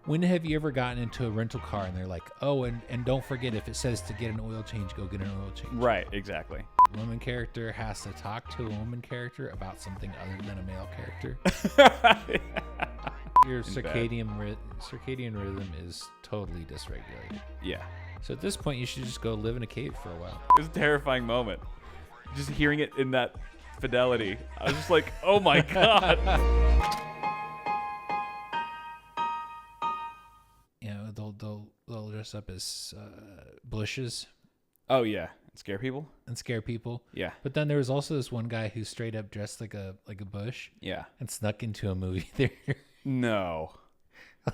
When have you ever gotten into a rental car and they're like, oh, and don't forget, if it says to get an oil change, go get an oil change. Right, exactly. A woman character has to talk to a woman character about something other than a male character. Your circadian rhythm is totally dysregulated. Yeah. So at this point, you should just go live in a cave for a while. It was a terrifying moment. Just hearing it in that fidelity. I was just like, oh my God. You know, they'll dress up as bushes. Oh yeah, and scare people. Yeah. But then there was also this one guy who straight up dressed like a bush. Yeah. And snuck into a movie theater. No.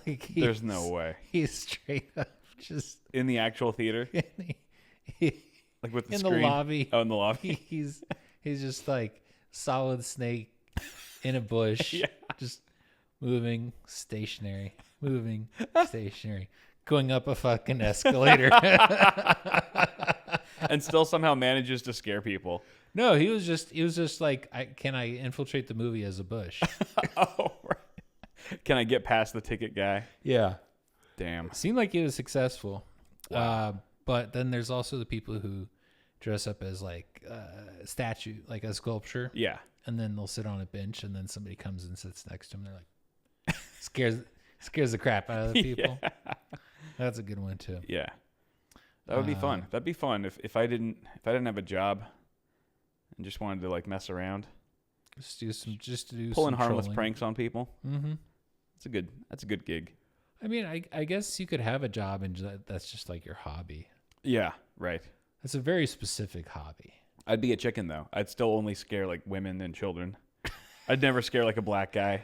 Like there's no way. He's straight up just in the actual theater. Like with the in screen? The lobby. Oh, in the lobby. He's just like Solid Snake in a bush. Yeah. Just moving stationary, going up a fucking escalator. And still somehow manages to scare people. No, he was just like, can I infiltrate the movie as a bush? Oh, right. Can I get past the ticket guy? Yeah. Damn. It seemed like he was successful. Wow. But then there's also the people who dress up as like a statue, like a sculpture. Yeah. And then they'll sit on a bench, and then somebody comes and sits next to them. They're like, scares the crap out of the people. Yeah. That's a good one too. Yeah. That would be fun. That'd be fun if I didn't have a job and just wanted to like mess around. Just to do pulling some harmless trolling. pranks on people. Mm-hmm. That's a good gig. I mean, I guess you could have a job and that's just like your hobby. Yeah, right. It's a very specific hobby. I'd be a chicken though. I'd still only scare like women and children. I'd never scare like a black guy.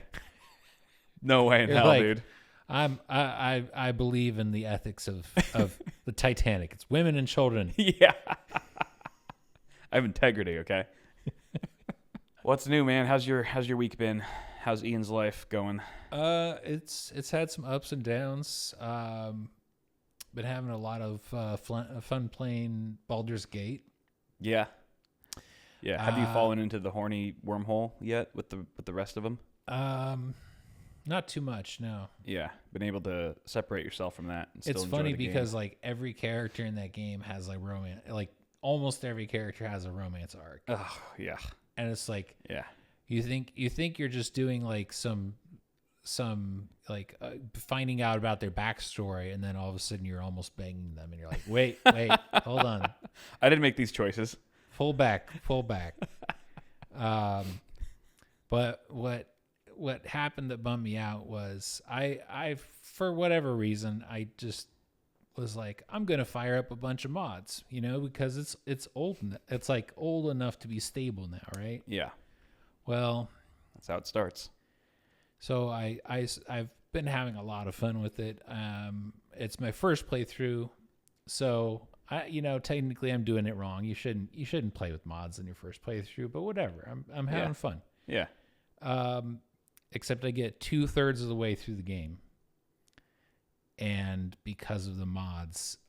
No way in hell, like, dude. I believe in the ethics of the Titanic. It's women and children. Yeah. I have integrity, okay? What's new, man? How's your week been? How's Ian's life going? It's had some ups and downs. Been having a lot of fun playing Baldur's Gate. Yeah. Yeah. Have you fallen into the horny wormhole yet with the rest of them? Not too much, no. Yeah, been able to separate yourself from that. And still it's enjoy funny the game. because like every character in that game has like romance. Like almost every character has a romance arc. Oh yeah, and it's like yeah, you think you're just doing like some like finding out about their backstory, and then all of a sudden you're almost banging them, and you're like, wait, hold on, I didn't make these choices. Pull back. But what happened that bummed me out was I for whatever reason I just was like, I'm gonna fire up a bunch of mods, because it's old. It's like old enough to be stable now, right? Yeah. Well, that's how it starts. So I've been having a lot of fun with it. It's my first playthrough, so technically I'm doing it wrong. You shouldn't play with mods in your first playthrough, but whatever. I'm having fun. Yeah. Except I get 2/3 of the way through the game, and because of the mods,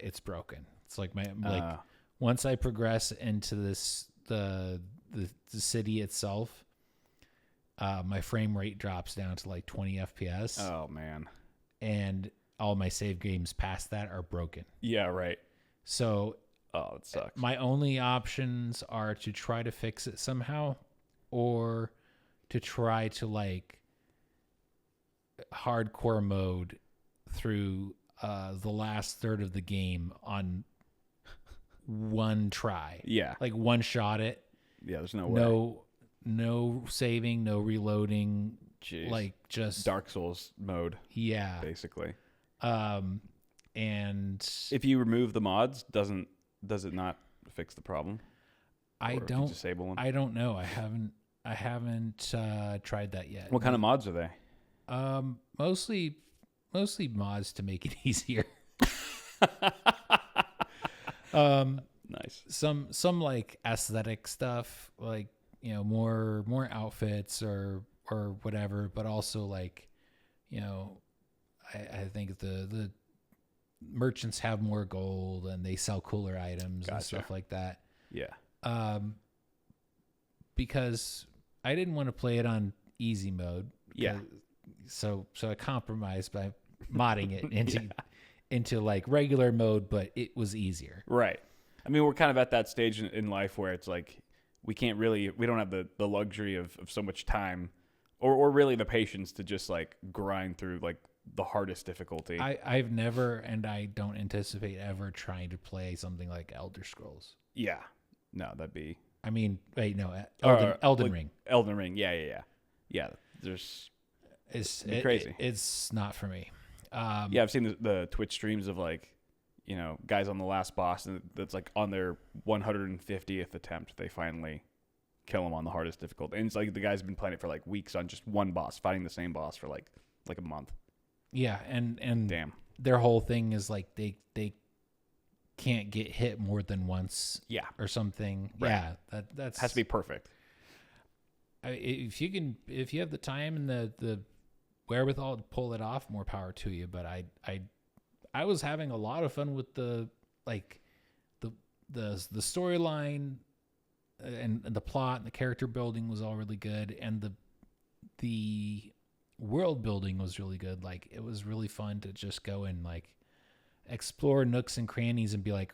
it's broken. It's like once I progress into the city itself, my frame rate drops down to like 20 FPS. Oh man! And all my save games past that are broken. Yeah, right. So, it sucks. My only options are to try to fix it somehow, or to try to like hardcore mode through the last third of the game on one try. Yeah. Like one shot it. Yeah, there's no way. No saving, no reloading. Jeez. Like just Dark Souls mode. Yeah. Basically. And if you remove the mods, does it not fix the problem? I don't disable them? I don't know. I haven't tried that yet. What kind of mods are they? Mostly mods to make it easier. Nice. Some like aesthetic stuff, like more outfits or whatever, but also like I think the merchants have more gold and they sell cooler items and stuff like that. Yeah. Because I didn't want to play it on easy mode. Yeah. So I compromised by modding it into like regular mode, but it was easier. Right. I mean, we're kind of at that stage in life where it's like we don't have the luxury of so much time or really the patience to just like grind through like the hardest difficulty. I've never, and I don't anticipate ever trying to play something like Elder Scrolls. Yeah. No, that'd be... I mean, wait, no, Elden Ring. Elden Ring, yeah. Yeah, It's crazy. It's not for me. Yeah, I've seen the Twitch streams of like, guys on the last boss, and that's like on their 150th attempt, they finally kill him on the hardest difficulty. And it's like the guy's been playing it for like weeks on just one boss, fighting the same boss for like a month. Yeah, and damn, their whole thing is like they can't get hit more than once. Yeah, or something. Right. Yeah, that's has to be perfect. If you have the time and the wherewithal to pull it off, more power to you. But I was having a lot of fun with the storyline and the plot and the character building was all really good, and the world building was really good. Like, it was really fun to just go and like explore nooks and crannies and be like,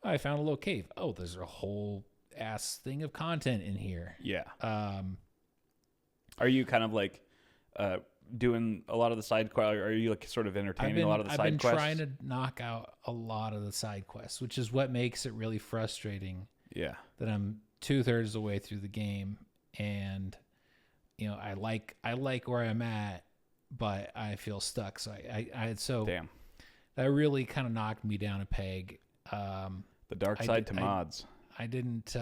oh, I found a little cave. Oh, there's a whole ass thing of content in here. Yeah. Are you kind of like doing a lot of the side quests? Are you like sort of entertaining a lot of the side quests? I've been trying to knock out a lot of the side quests, which is what makes it really frustrating. Yeah. That I'm 2/3 of the way through the game, and I like where I'm at, but I feel stuck. So damn. That really kind of knocked me down a peg. The dark side to mods. I didn't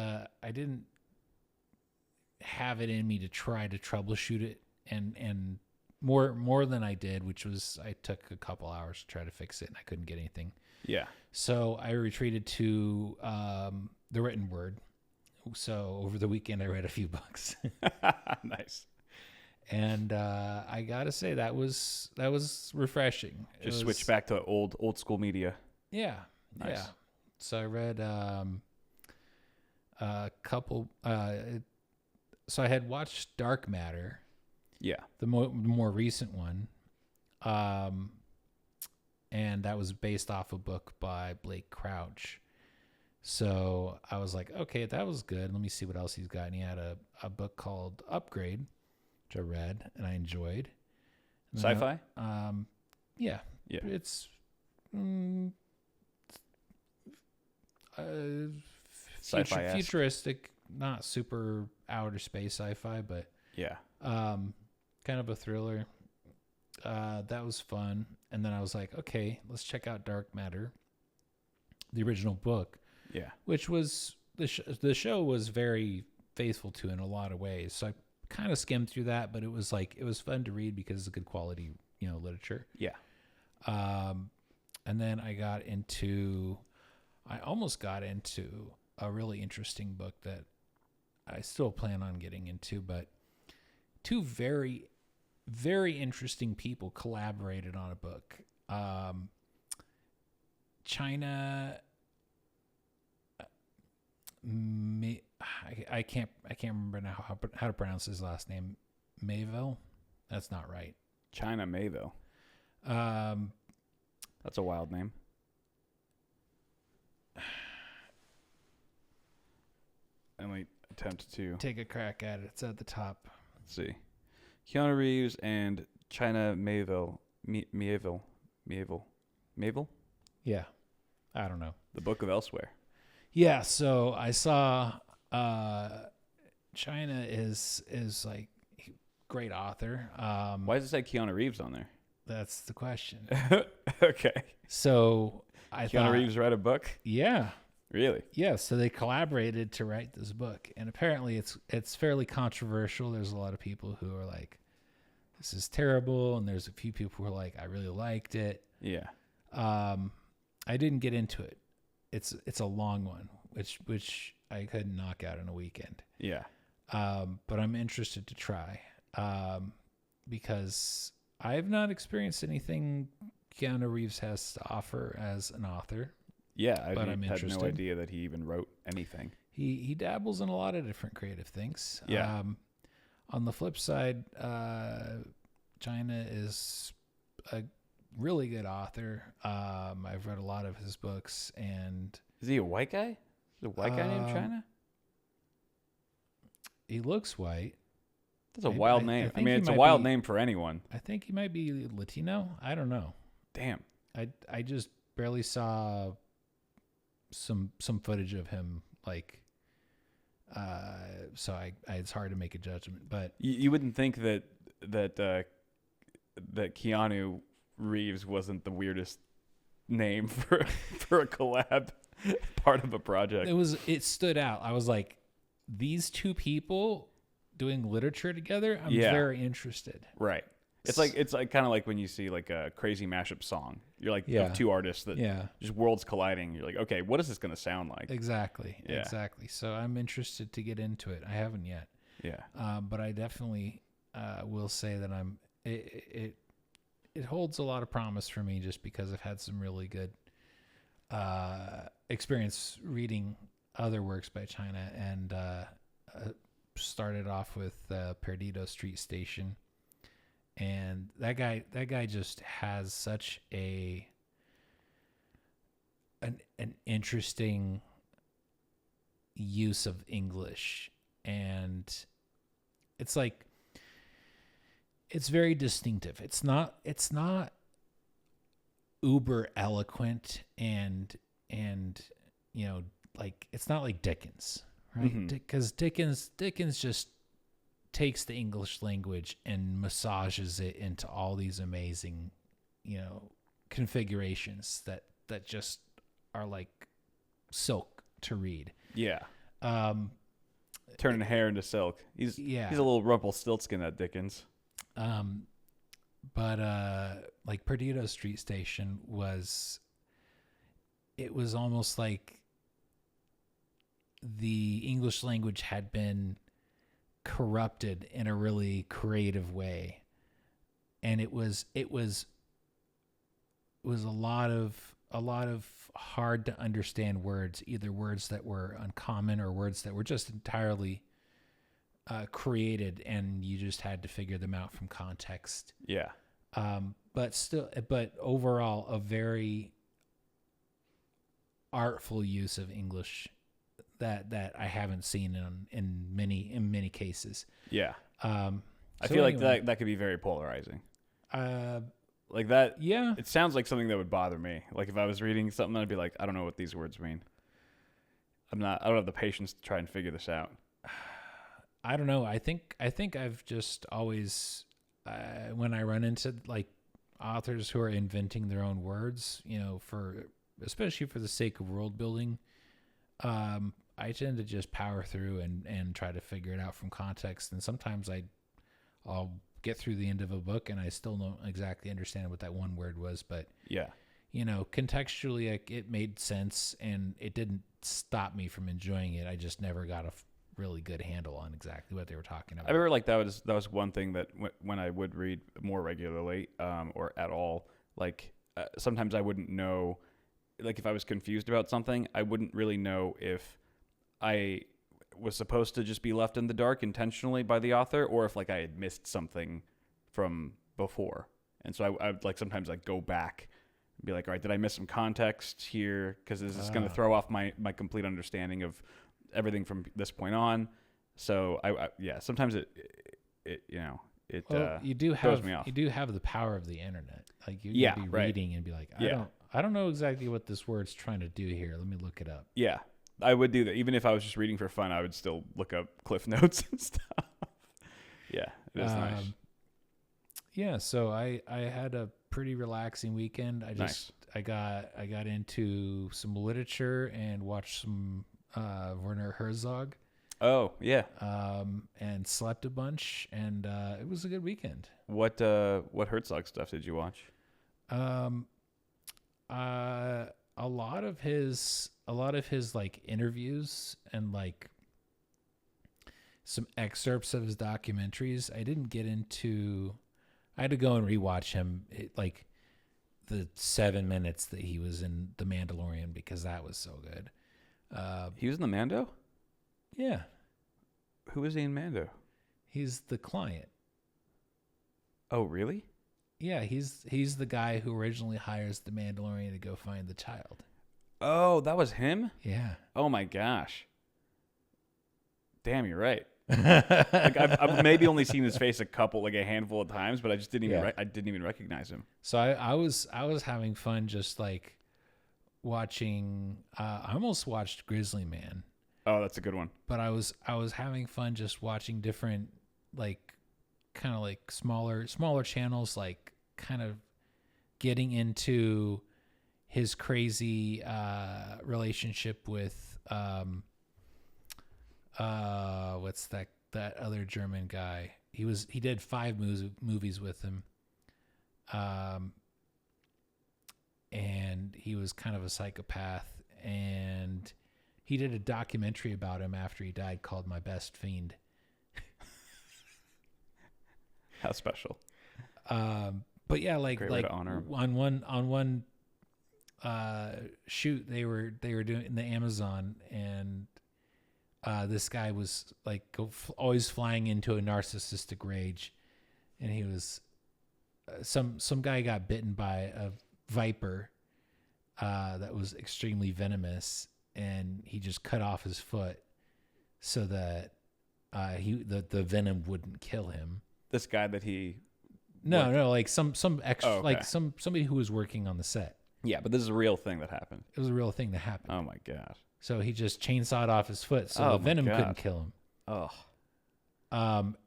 have it in me to try to troubleshoot it, and more than I did, which was I took a couple hours to try to fix it, and I couldn't get anything. Yeah. So I retreated to the written word. So over the weekend, I read a few books. Nice. And I gotta say that was refreshing. Just switch back to old school media. Yeah. Nice. Yeah. So I read a couple. So I had watched Dark Matter. Yeah. The more recent one. And that was based off a book by Blake Crouch. So I was like, okay, that was good. Let me see what else he's got. And he had a book called Upgrade, which I read and I enjoyed. And sci-fi? Yeah. Yeah. It's sci-fi futuristic, not super outer space sci-fi, but yeah, kind of a thriller. That was fun. And then I was like, okay, let's check out Dark Matter, the original book. Yeah, which was the show was very faithful to in a lot of ways. So I kind of skimmed through that, but it was fun to read because it's good quality, literature. Yeah. And then I almost got into a really interesting book that I still plan on getting into, but two very, very interesting people collaborated on a book. China. I can't remember now how to pronounce his last name. Mayville? That's not right. China Mayville. That's a wild name. And we attempt to take a crack at it. It's at the top. Let's see. Keanu Reeves and China Mayville. Mayville? Yeah. I don't know. The Book of Elsewhere. Yeah, so I saw China is like great author. Why does it say Keanu Reeves on there? That's the question. Okay. So Keanu Reeves read a book? Yeah. Really? Yeah, so they collaborated to write this book. And apparently it's fairly controversial. There's a lot of people who are like, this is terrible, and there's a few people who are like, I really liked it. Yeah. I didn't get into it. It's a long one, which I couldn't knock out in a weekend. Yeah. But I'm interested to try because I've not experienced anything Keanu Reeves has to offer as an author. Yeah, I had no idea that he even wrote anything. He dabbles in a lot of different creative things. Yeah. On the flip side, China is a really good author. I've read a lot of his books, and Is he a white guy? Is a white guy named China? he looks white. That's a Maybe- wild I name. I think mean, he it's a might wild be- name for anyone. I think he might be Latino. I don't know. Damn. I just barely saw some footage of him, like, so I it's hard to make a judgment. But You wouldn't think that Keanu Reeves wasn't the weirdest name for a collab part of a project. it stood out. I was like, these two people doing literature together. I'm Yeah. very interested. Right. It's like kind of like when you see like a crazy mashup song. You're like Yeah. of two artists that Yeah, just worlds colliding. You're like, okay, what is this going to sound like? exactly. Yeah. Exactly. So I'm interested to get into it. I haven't yet. Yeah. But I definitely will say that it holds a lot of promise for me, just because I've had some really good experience reading other works by China, and started off with Perdido Street Station, and that guy just has such an interesting use of English, and it's like, it's very distinctive. It's not uber eloquent, and like, it's not like Dickens, right? Because Dickens just takes the English language and massages it into all these amazing, configurations that just are like silk to read. Yeah. Turning hair into silk. He's a little Rumpelstiltskin, that Dickens. But like Perdido Street Station was almost like the English language had been corrupted in a really creative way, and it was a lot of hard to understand words, either words that were uncommon or words that were just entirely created, and you just had to figure them out from context. Yeah. But overall, a very artful use of English that I haven't seen in many cases. Yeah. I So feel anyway, like that could be very polarizing. Like that. Yeah. It sounds like something that would bother me. Like if I was reading something, I'd be like, I don't know what these words mean. I don't have the patience to try and figure this out. I don't know. I think I've just always, when I run into like authors who are inventing their own words, especially for the sake of world building, I tend to just power through and try to figure it out from context. And sometimes I'll get through the end of a book and I still don't exactly understand what that one word was, but yeah, contextually, it made sense, and it didn't stop me from enjoying it. I just never got a really good handle on exactly what they were talking about. I remember like that was one thing that when I would read more regularly, or at all, like sometimes I wouldn't know, like if I was confused about something, I wouldn't really know if I was supposed to just be left in the dark intentionally by the author, or if like I had missed something from before. And so I would like sometimes like go back and be like, all right, did I miss some context here? Because this is going to throw off my complete understanding of everything from this point on. So I sometimes it you do throws me off. You do have the power of the internet. Like you Yeah, can be right. reading and be like, Yeah. I don't know exactly what this word's trying to do here. Let me look it up. Yeah, I would do that. Even if I was just reading for fun, I would still look up cliff notes and stuff. Yeah, it is nice. Yeah, so I had a pretty relaxing weekend. I got into some literature and watched some Werner Herzog. Oh, yeah. And slept a bunch, and it was a good weekend. What Herzog stuff did you watch? A lot of his like interviews and like some excerpts of his documentaries. I didn't get into. I had to go and rewatch him, like the 7 minutes that he was in The Mandalorian, because that was so good. He was in the Mando? Yeah, Who was he in Mando? he's the client. Oh, really? Yeah, he's the guy who originally hires the Mandalorian to go find the child. Oh, that was him? Yeah. Oh my gosh. Damn, you're right. Like I've maybe only seen his face a handful of times, but I just didn't even I didn't even recognize him. So I was having fun just like watching. I almost watched Grizzly Man. Oh, that's a good one. But I was having fun just watching different like kind of like smaller channels, like kind of getting into his crazy relationship with what's that other German guy. He did 5 movies with him. And he was kind of a psychopath, and he did a documentary about him after he died called My Best Fiend. How special. But yeah, like Great way to honor him. on one shoot they were doing in the Amazon, and this guy was like always flying into a narcissistic rage, and he was some guy got bitten by a viper that was extremely venomous, and he just cut off his foot so that the venom wouldn't kill him. This guy that he no like some extra okay. like somebody who was working on the set. Yeah, but this is a real thing that happened. It was a real thing that happened. Oh my gosh. So he just chainsawed off his foot so the venom couldn't kill him. Oh.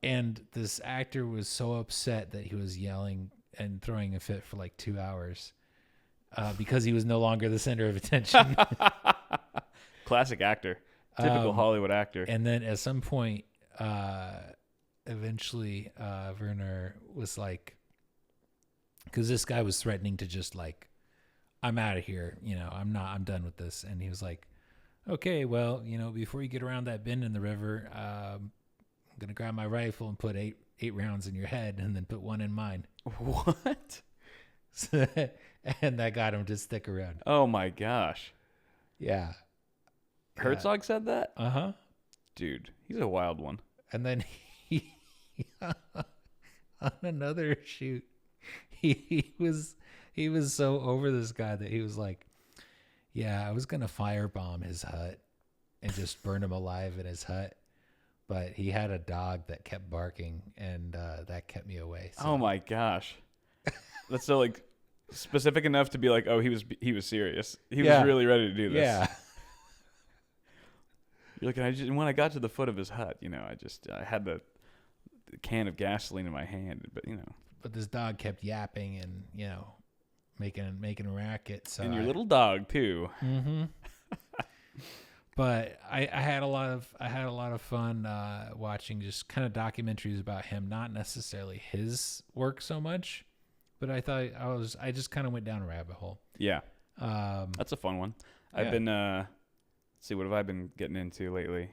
And this actor was so upset that he was yelling and throwing a fit for like 2 hours because he was no longer the center of attention. Classic actor. Typical Hollywood actor. And then at some point, eventually, Werner was like, because this guy was threatening to just like, I'm out of here. I'm done with this. And he was like, okay, well, before you get around that bend in the river, I'm going to grab my rifle and put eight rounds in your head and then put 1 in mine. What? And that got him to stick around. Oh my gosh. Yeah. Herzog said that? Uh-huh. Dude, he's a wild one. And then he on another shoot, he was so over this guy that he was like, yeah, I was going to firebomb his hut and just burn him alive in his hut. But he had a dog that kept barking, and that kept me away. So. Oh my gosh. That's so like specific enough to be like, oh, he was serious. He was really ready to do this. Yeah. You're like, when I got to the foot of his hut, I had the can of gasoline in my hand, but But this dog kept yapping and making a racket. So and your little dog too. Mm-hmm. But I had a lot of fun watching just kind of documentaries about him, not necessarily his work so much, but I thought I just kind of went down a rabbit hole. Yeah, that's a fun one. Yeah. I've been let's see, what have I been getting into lately?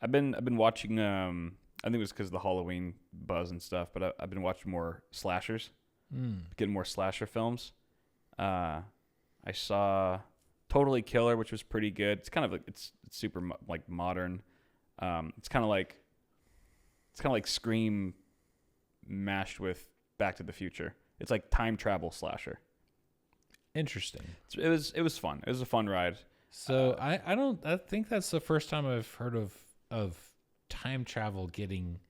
I've been watching. I think it was because of the Halloween buzz and stuff, but I've been watching more slashers, getting more slasher films. I saw Totally Killer, which was pretty good. It's kind of like it's super like modern. It's kind of like Scream mashed with Back to the Future. It's like time travel slasher. Interesting. It was fun. It was a fun ride. So I think that's the first time I've heard of time travel getting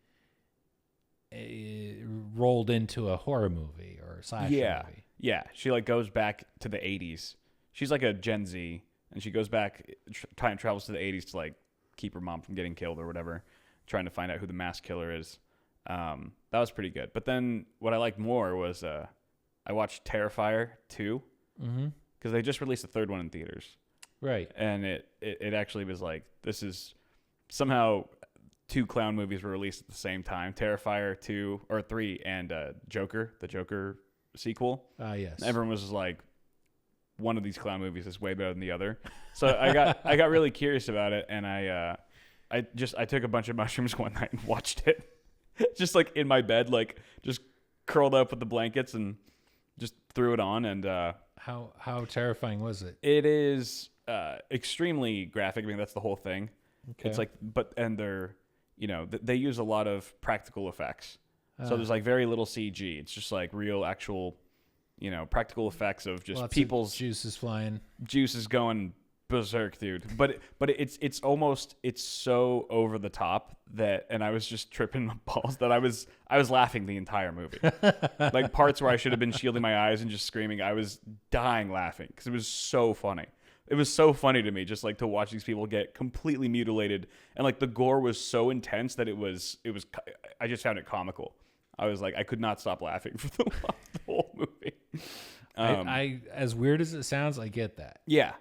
rolled into a horror movie or a slasher movie. Yeah. She like goes back to the 80s. She's like a Gen Z, and she goes back, time travels to the 80s to like keep her mom from getting killed or whatever, trying to find out who the mass killer is. That was pretty good. But then what I liked more was I watched Terrifier 2 because they just released the 3rd one in theaters. Right. And it actually was like, this is somehow 2 clown movies were released at the same time, Terrifier 2 or 3 and Joker, the Joker sequel. Yes. And everyone was just like, one of these clown movies is way better than the other. So I got really curious about it, and I took a bunch of mushrooms one night and watched it, just like in my bed, like just curled up with the blankets and just threw it on. And how terrifying was it? It is extremely graphic. I mean, that's the whole thing. Okay. It's like, and they're they use a lot of practical effects. So there's like very little CG. It's just like real, actual, practical effects of just people's juices flying. Juices going berserk, dude. But it's so over the top and I was just tripping my balls that I was laughing the entire movie. Like parts where I should have been shielding my eyes and just screaming. I was dying laughing because it was so funny. It was so funny to me just like to watch these people get completely mutilated, and like the gore was so intense that I just found it comical. I was like, I could not stop laughing for the whole movie. I as weird as it sounds, I get that. Yeah.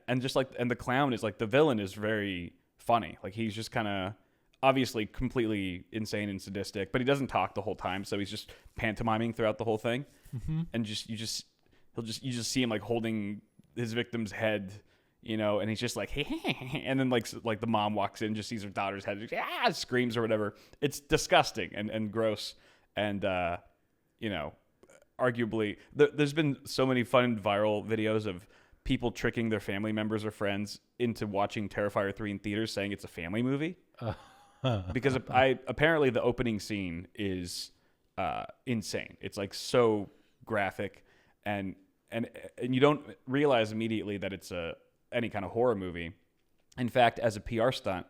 And just like, and the clown is like, the villain is very funny. Like he's just kind of obviously completely insane and sadistic, but he doesn't talk the whole time. So he's just pantomiming throughout the whole thing. Mm-hmm. And you just see him like holding his victim's head, and he's just like, hey, and then like the mom walks in, just sees her daughter's head, just, screams or whatever. It's disgusting and gross. And, arguably there's been so many fun viral videos of people tricking their family members or friends into watching Terrifier 3 in theaters, saying it's a family movie. Because apparently the opening scene is insane. It's like so graphic, and you don't realize immediately that it's any kind of horror movie. In fact, as a PR stunt,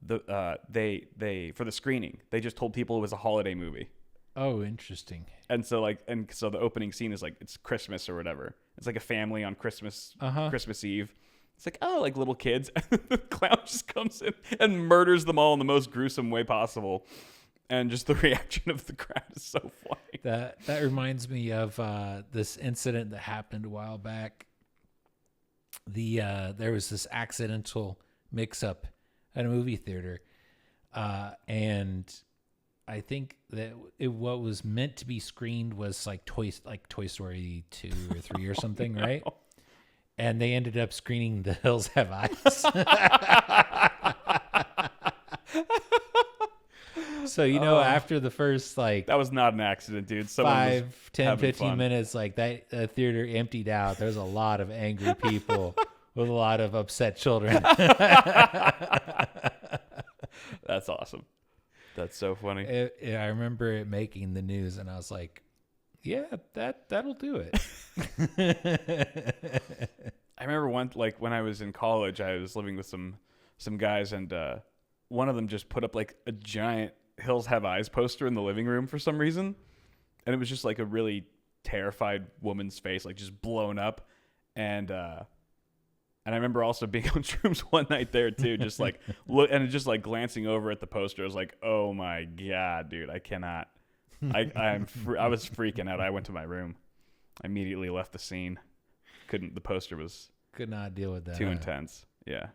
they for the screening, they just told people it was a holiday movie. Oh, interesting. And so the opening scene is like, it's Christmas or whatever. It's like a family on Christmas Eve. It's like, oh, like little kids. And the clown just comes in and murders them all in the most gruesome way possible. And just the reaction of the crowd is so funny. That reminds me of this incident that happened a while back. There was this accidental mix-up at a movie theater, and I think that what was meant to be screened was like Toy Story 2 or 3 or something, right? And they ended up screening The Hills Have Eyes. So, after the first that was not an accident, dude. 10, 15 minutes, like that theater emptied out. There's a lot of angry people with a lot of upset children. That's awesome. That's so funny. I remember it making the news, and I was like, "Yeah, that'll do it." I remember when I was in college, I was living with some guys, and one of them just put up like a giant Hills Have Eyes poster in the living room for some reason, and it was just like a really terrified woman's face, like just blown up, and I remember also being on shrooms one night there too, just like just like glancing over at the poster. I was like, "Oh my god, dude, I cannot." I was freaking out. I went to my room. I immediately left the scene. The poster was could not deal with that. Too intense. Yeah.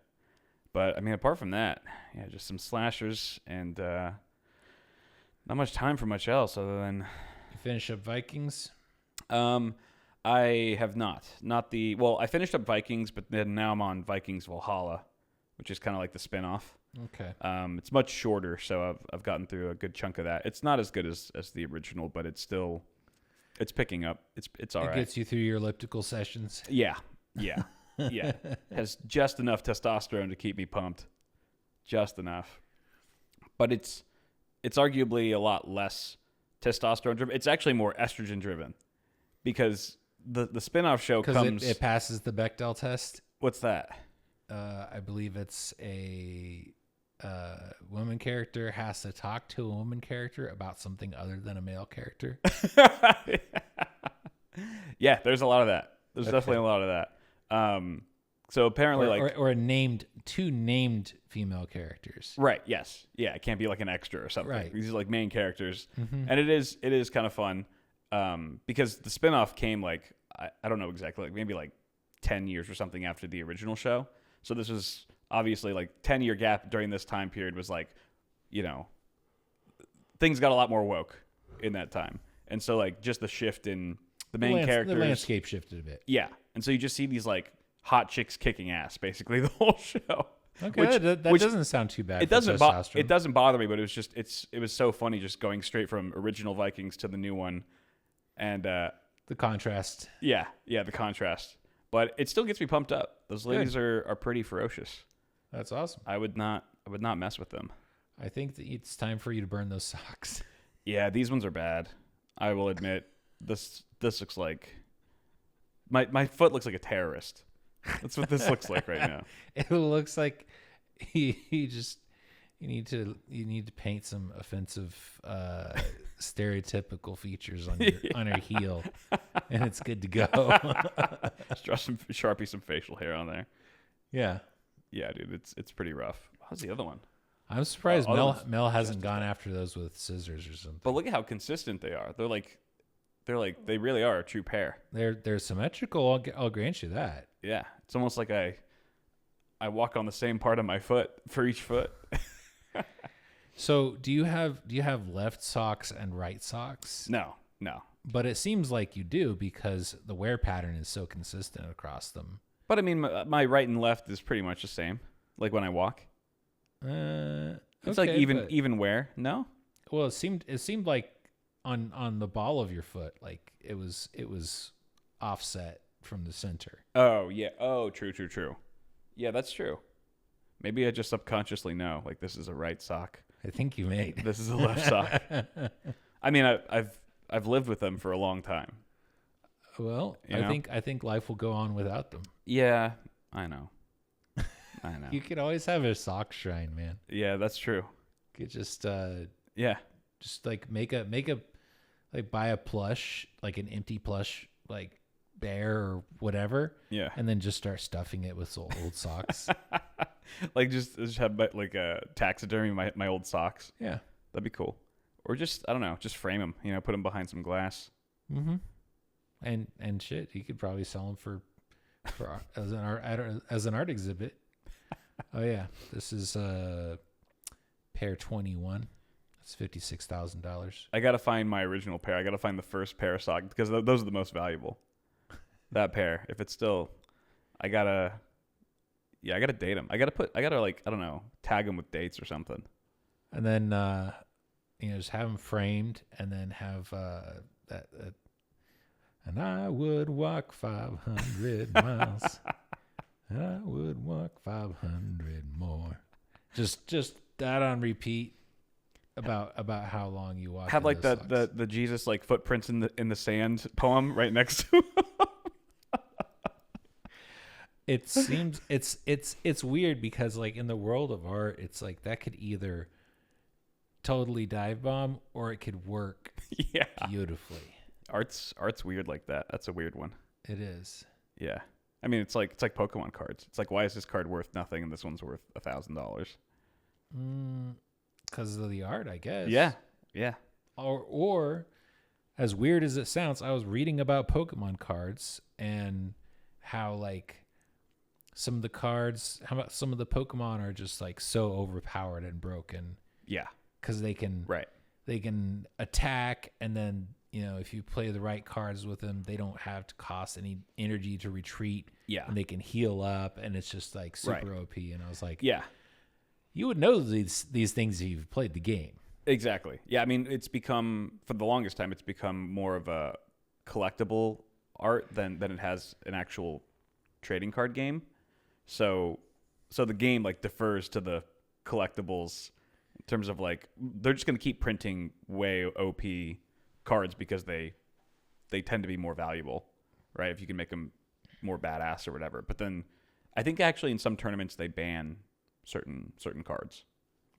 But I mean, apart from that, yeah, just some slashers and not much time for much else other than. You finish up Vikings? I have not. I finished up Vikings, but then now I'm on Vikings Valhalla, which is kind of like the spin-off. Okay. It's much shorter, so I've gotten through a good chunk of that. It's not as good as the original, but it's picking up. It's all right. It gets you through your elliptical sessions. Yeah. Has just enough testosterone to keep me pumped. Just enough. But it's arguably a lot less testosterone driven. It's actually more estrogen driven, because the spin-off show comes. It passes the Bechdel test. What's that? I believe it's a woman character has to talk to a woman character about something other than a male character. Yeah, there's a lot of that. There's definitely a lot of that. So apparently, or two named female characters. Right. Yes. Yeah. It can't be like an extra or something. Right. These are like main characters, and it is kind of fun. Because the spinoff came like I don't know exactly, like maybe like 10 years or something after the original show. So this was obviously like 10-year gap during this time period was like, things got a lot more woke in that time. And so like just the shift in the main characters. The landscape shifted a bit. Yeah. And so you just see these like hot chicks kicking ass basically the whole show. Okay, that doesn't sound too bad. It doesn't bother me, but it was so funny just going straight from original Vikings to the new one. And the contrast. Yeah, the contrast. But it still gets me pumped up. Those ladies are pretty ferocious. That's awesome. I would not mess with them. I think that it's time for you to burn those socks. Yeah, these ones are bad. I will admit. This looks like my foot looks like a terrorist. That's what this looks like right now. It looks like he just you need to paint some offensive stereotypical features on your heel, and it's good to go. Just draw some Sharpie some facial hair on there. Yeah. Yeah, dude, it's pretty rough. How's the other one? I'm surprised Mel hasn't gone after those with scissors or something. But look at how consistent they are. They really are a true pair. They're symmetrical. I'll grant you that. Yeah, it's almost like I walk on the same part of my foot for each foot. So do you have left socks and right socks? No. But it seems like you do because the wear pattern is so consistent across them. But I mean, my right and left is pretty much the same. Like when I walk, it's like even wear. No. Well, it seemed like on the ball of your foot, like it was offset from the center. Oh yeah. Oh, true. Yeah, that's true. Maybe I just subconsciously know, like this is a right sock. I think you may. This is a left sock. I mean, I've lived with them for a long time. Well, I think life will go on without them. Yeah, I know. You could always have a sock shrine, man. Yeah, that's true. You could just just like make a like buy a plush, like an empty plush, like bear or whatever. Yeah, and then just start stuffing it with old socks. Like just have like a taxidermy my old socks. Yeah, that'd be cool. Or just I don't know, just frame them. Put them behind some glass. Mm-hmm. And shit, you could probably sell them for as an art exhibit. Oh yeah, this is pair 21. That's $56,000. I gotta find my original pair. I gotta find the first pair of socks because those are the most valuable. That pair, if it's still, I gotta date them. I gotta like I don't know, tag them with dates or something. And then just have them framed, and then have that. And I would walk 500 miles. And I would walk 500 more. Just that on repeat about how long you walk. Have like the Jesus like footprints in the sand poem right next to him. It seems it's weird because like in the world of art, it's like that could either totally dive bomb or it could work beautifully. Art's weird like that. That's a weird one. It is. Yeah. I mean, it's like Pokemon cards. It's like, why is this card worth nothing and this one's worth $1,000? Because of the art, I guess. Yeah. Or as weird as it sounds, I was reading about Pokemon cards and how like some of the Pokemon are just like so overpowered and broken. Yeah. Because they can attack, and then if you play the right cards with them, they don't have to cost any energy to retreat. Yeah. And they can heal up, and it's just like super OP. And I was like, yeah, you would know these things if you've played the game. Exactly. Yeah. I mean, it's become, for the longest time, it's become more of a collectible art than it has an actual trading card game. So the game like defers to the collectibles in terms of like, they're just going to keep printing way OP cards because they tend to be more valuable, right? If you can make them more badass or whatever. But then I think actually in some tournaments they ban certain cards.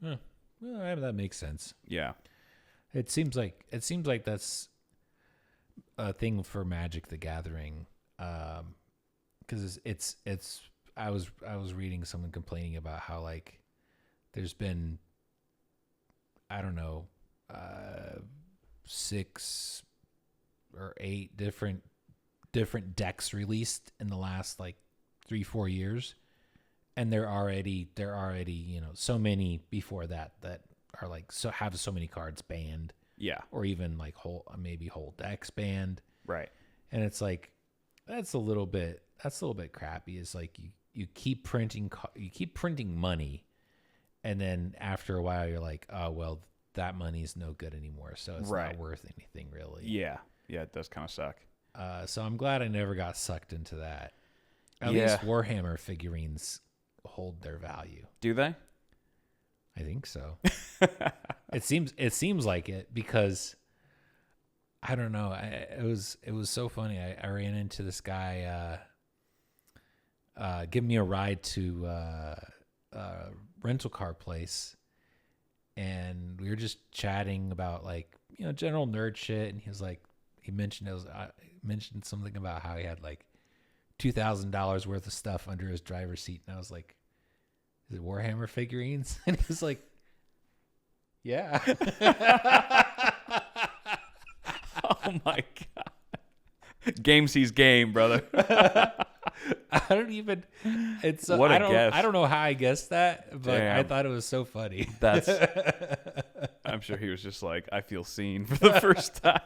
Well, that makes sense. Yeah. It seems like that's a thing for Magic the Gathering, because it's I was reading someone complaining about how like there's been, I don't know, 6 or 8 different decks released in the last like 3-4 years, and they're already so many before that are like have so many cards banned, or even like whole decks banned, right? And it's like that's a little bit crappy. It's like you keep printing money, and then after a while you're like, oh well, that money's no good anymore, so it's not worth anything really. Yeah, it does kind of suck. So I'm glad I never got sucked into that. At least Warhammer figurines hold their value. Do they? I think so. It seems like it because I don't know. It was so funny. I ran into this guy give me a ride to a rental car place, and we were just chatting about like, you know, general nerd shit, and he was like, he mentioned mentioned something about how he had like $2,000 worth of stuff under his driver's seat, and I was like, is it Warhammer figurines? And he was like, yeah. Oh my god. Game sees game, brother. I don't even. It's what a I don't. guess. I don't know how I guessed that, but Damn. I thought it was so funny. That's. I'm sure he was just like, I feel seen for the first time.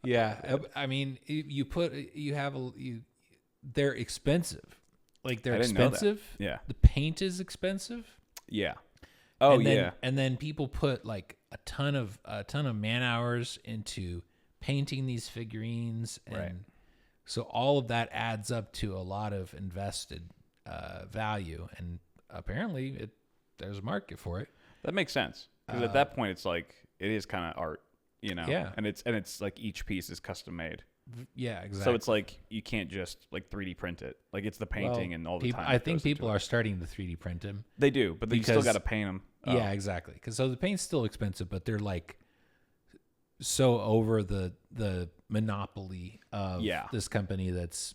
Yeah, I mean, they're expensive. Like they're I didn't know that. expensive. Yeah. The paint is expensive. Yeah. Oh and then, yeah. And then people put like a ton of man hours into painting these figurines, and Right. so all of that adds up to a lot of invested value, and apparently there's a market for it. That makes sense, because at that point it's like it is kind of art, you know. Yeah. And it's like each piece is custom made. Yeah, exactly. So it's like you can't just like 3D print it. Like it's the painting and all the time. I think people are starting to 3D print them. They do, but you still got to paint them. Yeah, exactly. Because so the paint's still expensive, but they're like so over the monopoly of this company that's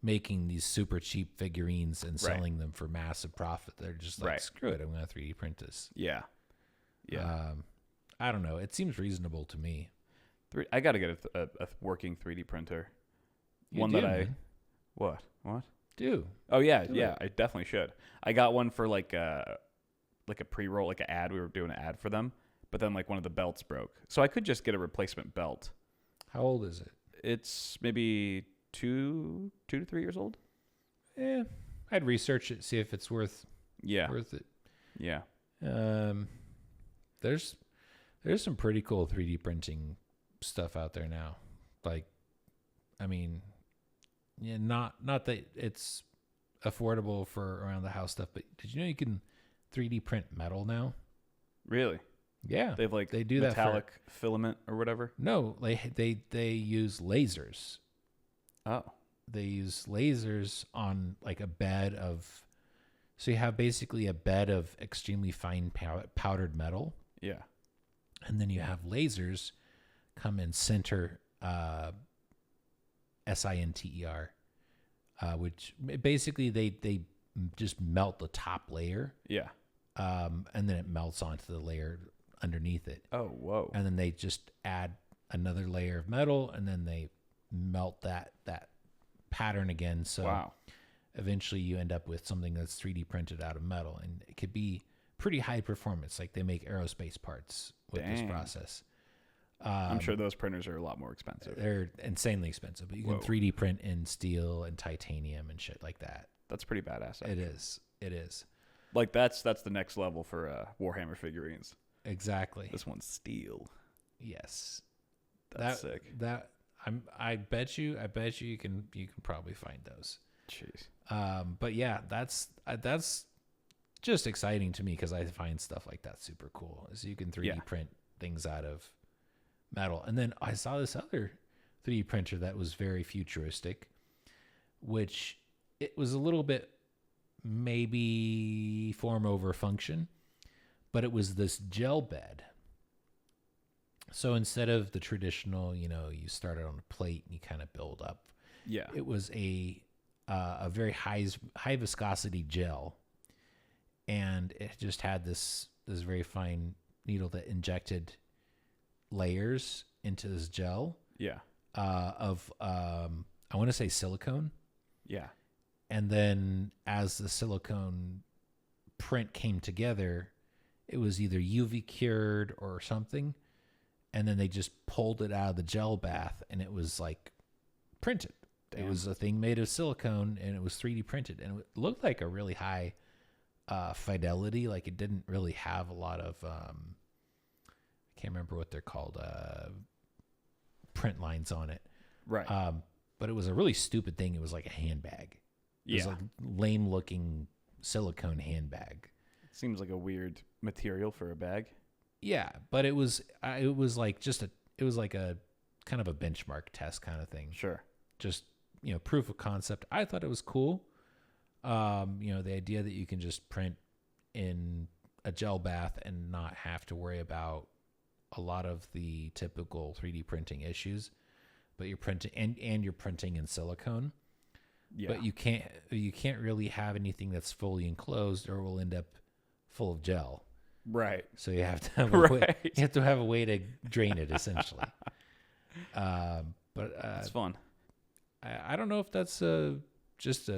making these super cheap figurines and selling them for massive profit. They're just like, screw it, I'm going to 3D print this. Yeah. Yeah. I don't know. It seems reasonable to me. I got to get a working 3D printer. Man. What? Do. Oh yeah, I definitely should. I got one for like a pre-roll, like an ad. We were doing an ad for them, but then like one of the belts broke, so I could just get a replacement belt. How old is it? It's maybe 2 to 3 years old. Yeah, I'd research it, see if it's worth it. Yeah. There's some pretty cool 3D printing stuff out there now. Like, I mean, yeah, not that it's affordable for around the house stuff, but did you know you can 3D print metal now? Really? Yeah. They do metallic filament or whatever. No, they use lasers. Oh. They use lasers on like a bed of, so you have basically a bed of extremely fine powdered metal. Yeah. And then you have lasers come and center sinter, which basically they just melt the top layer. Yeah. And then it melts onto the layer underneath it. Oh, whoa. And then they just add another layer of metal, and then they melt that pattern again. So eventually you end up with something that's 3D printed out of metal, and it could be pretty high performance. Like they make aerospace parts with this process. I'm sure those printers are a lot more expensive. They're insanely expensive, but you can 3D print in steel and titanium and shit like that. That's pretty badass. Actually. It is. Like that's the next level for Warhammer figurines. Exactly. This one's steel. Yes. That's sick. I bet you you can probably find those. Jeez. But yeah, that's just exciting to me because I find stuff like that super cool. Is you can 3D print things out of metal. And then I saw this other 3D printer that was very futuristic, which it was a little bit maybe form over function, but it was this gel bed. So instead of the traditional, you start it on a plate and you kind of build up. Yeah. It was a very high viscosity gel, and it just had this very fine needle that injected layers into this gel. Yeah. Of I want to say silicone. Yeah. And then as the silicone print came together, it was either UV cured or something. And then they just pulled it out of the gel bath, and it was like printed. Damn. It was a thing made of silicone, and it was 3D printed, and it looked like a really high fidelity. Like it didn't really have a lot of I can't remember what they're called, print lines on it. Right. But it was a really stupid thing. It was like a handbag. It was a lame looking silicone handbag. Seems like a weird material for a bag. Yeah, but it was like it was like a kind of a benchmark test kind of thing. Sure. Just, proof of concept. I thought it was cool. The idea that you can just print in a gel bath and not have to worry about a lot of the typical 3D printing issues, but you're printing and you're printing in silicone. Yeah. But you can't really have anything that's fully enclosed or will end up full of gel. Right. So you have to have a way to drain it essentially. But it's fun. I don't know if that's just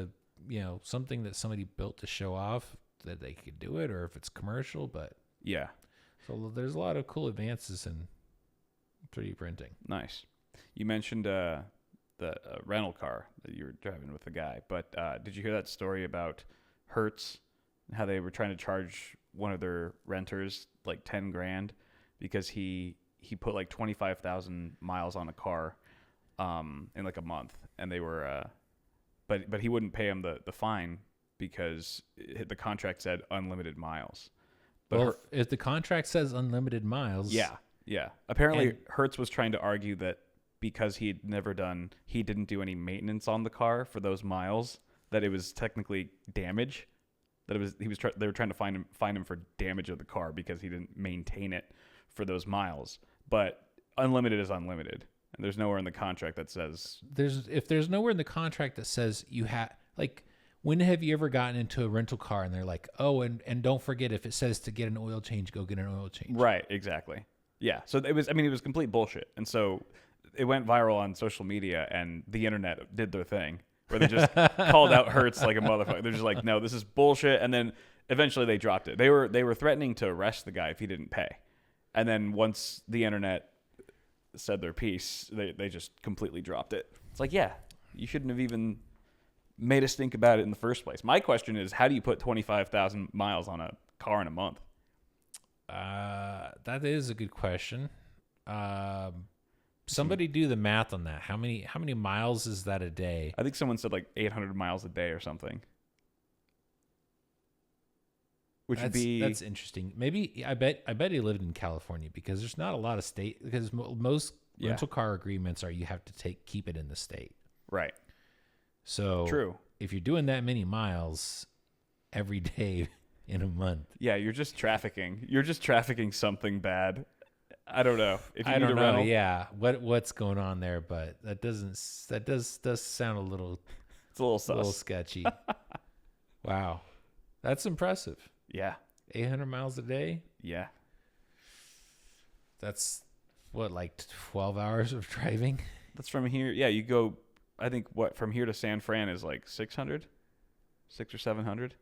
something that somebody built to show off that they could do it, or if it's commercial. But yeah, so there's a lot of cool advances in 3D printing. Nice. You mentioned the rental car that you were driving with the guy, but did you hear that story about Hertz and how they were trying to charge one of their renters like $10,000 because he put like 25,000 miles on a car in like a month, and they were but he wouldn't pay him the fine because the contract said unlimited miles. But if the contract says unlimited miles, yeah. Apparently, Hertz was trying to argue that because he didn't do any maintenance on the car for those miles, that it was technically damage. That they were trying to find him for damage of the car because he didn't maintain it for those miles. But unlimited is unlimited, and there's nowhere in the contract that says there's nowhere in the contract that says you have, like, when have you ever gotten into a rental car and they're like, oh, and don't forget, if it says to get an oil change, go get an oil change. Right, exactly. Yeah. So it was complete bullshit. And so it went viral on social media, and the internet did their thing where they just called out Hertz like a motherfucker. They're just like, no, this is bullshit. And then eventually they dropped it. They were threatening to arrest the guy if he didn't pay. And then once the internet said their piece, they just completely dropped it. It's like, yeah, you shouldn't have even made us think about it in the first place. My question is, how do you put 25,000 miles on a car in a month? That is a good question. Somebody do the math on that. How many miles is that a day? I think someone said like 800 miles a day or something. That's interesting. Maybe I bet he lived in California, because there's not a lot of state, because most rental car agreements are you have to keep it in the state. Right. So true. If you're doing that many miles every day in a month, yeah, you're just trafficking. You're just trafficking something bad. I don't know. If you I need don't a know. rental, Yeah, what's going on there? But that does sound a little. It's a little sus. A little sketchy. Wow, that's impressive. Yeah, 800 miles a day. Yeah, that's what, like 12 hours of driving. That's from here. Yeah, you go. I think from here to San Fran is like 600, 600 or 700.